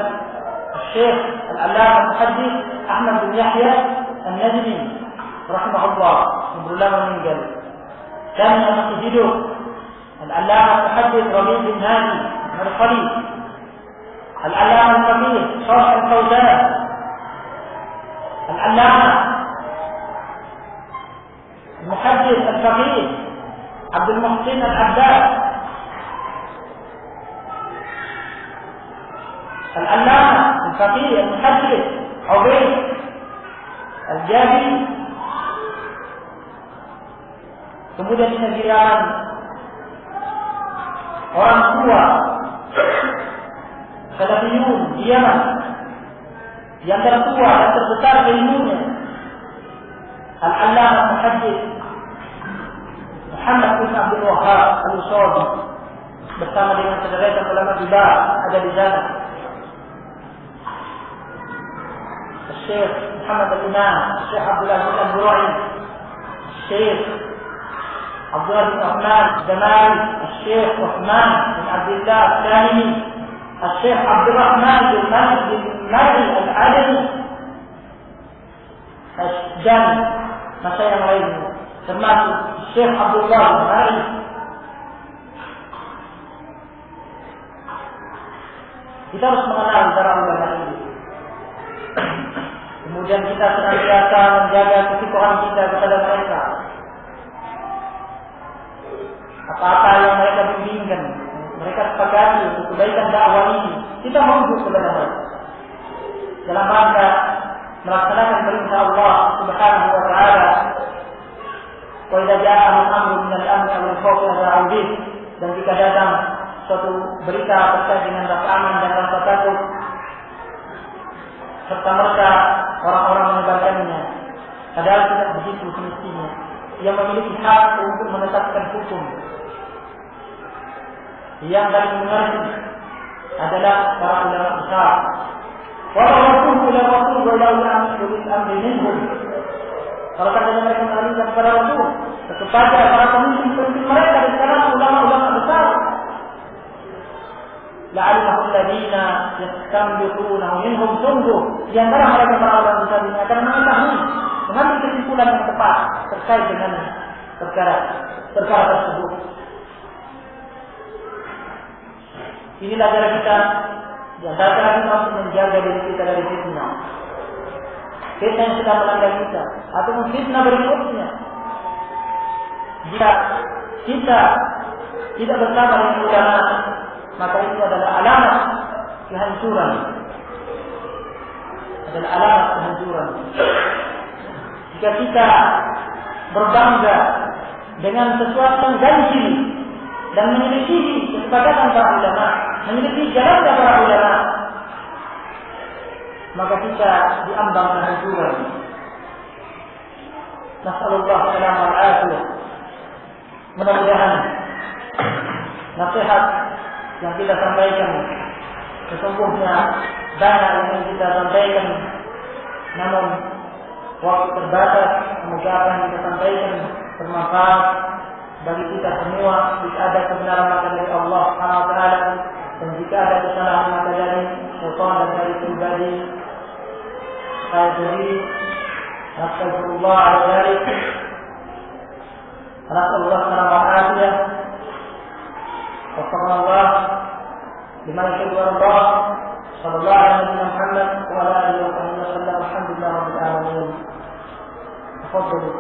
Syekh Al-Allamah Muhaddits Ahmad bin Yahya An-Najmi rahimahullah, yang baru meninggal. Dan yang masih hidup Al-Allamah Muhaddits Rabi' bin Hadi Al-Khalid, Al-Allamah Al-Faqih Shalih Al-Fawzan, Al-Allamah Muhaddits Al-Faqih Abdul Muhsin Al-Abbad, Al-Allamah Al-Faqih Al-Muhaddits Ubayd Al-Jabiri. Kemudian di negeri Yaman, orang tua Salafiyun di Yaman yang tertua dan terbesar ilmunya, Al-Allamah Muhaddits Muhammad bin Abdul Wahhab Al-Usawi bersama dengan saudara ulama juga ada di sana. Syekh Muhammad Al-Imam, Syekh Abdul Aziz Al-Burai, Syekh Abdul Aziz Rahman Jamali, Syekh Uthman bin Abdullah Al-Thani, Syekh Abdul Rahman bin Mari Al-Adani, dan masa yang lain termasuk Syekh Abdullah Al-Mari. Kita harus mengenal para ulama ini. Kemudian kita senantiasa menjaga kesikuan kita kepada mereka. Apa-apa yang mereka bimbingkan, mereka sepakati untuk kebaikan dakwah ini, kita merujuk kepada mereka dalam rangka melaksanakan perintah Allah Subhanahu wa taala. Wa idza ja'ahum amrun min al-amri aw al-khawfi adha'u bih, dan jika datang suatu berita terkait dengan rasa aman dan rasa takut, serta mereka orang-orang menebarkannya, padahal tidak begitu semestinya. Yang memiliki hak untuk menetapkan hukum yang paling mengerti adalah para ulama besar. Walaupun ulama amri minhum, kalau kata mereka mengalihkan kepada Rasul, kepada para pemimpin mereka dari kalangan ulama-ulama besar, la'allahu alladziina yastanbituunahu minhum sungguh di antara mereka para ulama besar ini akan mengetahui, mengambil kesimpulan yang tepat terkait dengan perkara tersebut. Inilah cara kita, di antara cara kita untuk menjaga diri kita dari fitnah yang sedang melanda kita, atau fitnah berikutnya. Jika kita tidak bersama dengan ulama, maka itu adalah alamat kehancuran. Jika kita berbangga dengan sesuatu yang ganjil dan menyelisihi kesepakatan para ulama, menyelisihi jalannya para ulama, maka kita diambang kehancuran. Nasallallahu alaihi wasallam. Mudah-mudahan nasihat yang kita sampaikan sesungguhnya banyak yang kita sampaikan, namun waktu terbatas. Semoga apa yang kita sampaikan bermanfaat bagi kita semua. Jika ada kebenaran maka dari Allah Subhanahu wa taala, dan jika ada kesalahan maka dari syaitan dan dari pribadi saya sendiri. Astagfirullah alaihi wa sallam. Rasulullah sallallahu alaihi wasallam Wassalamualaikum bima Allah sallallahu alaihi Muhammad wa ala alihi wa sahbihi wasallam. Alhamdulillah rabbil alamin. Tafadhalu.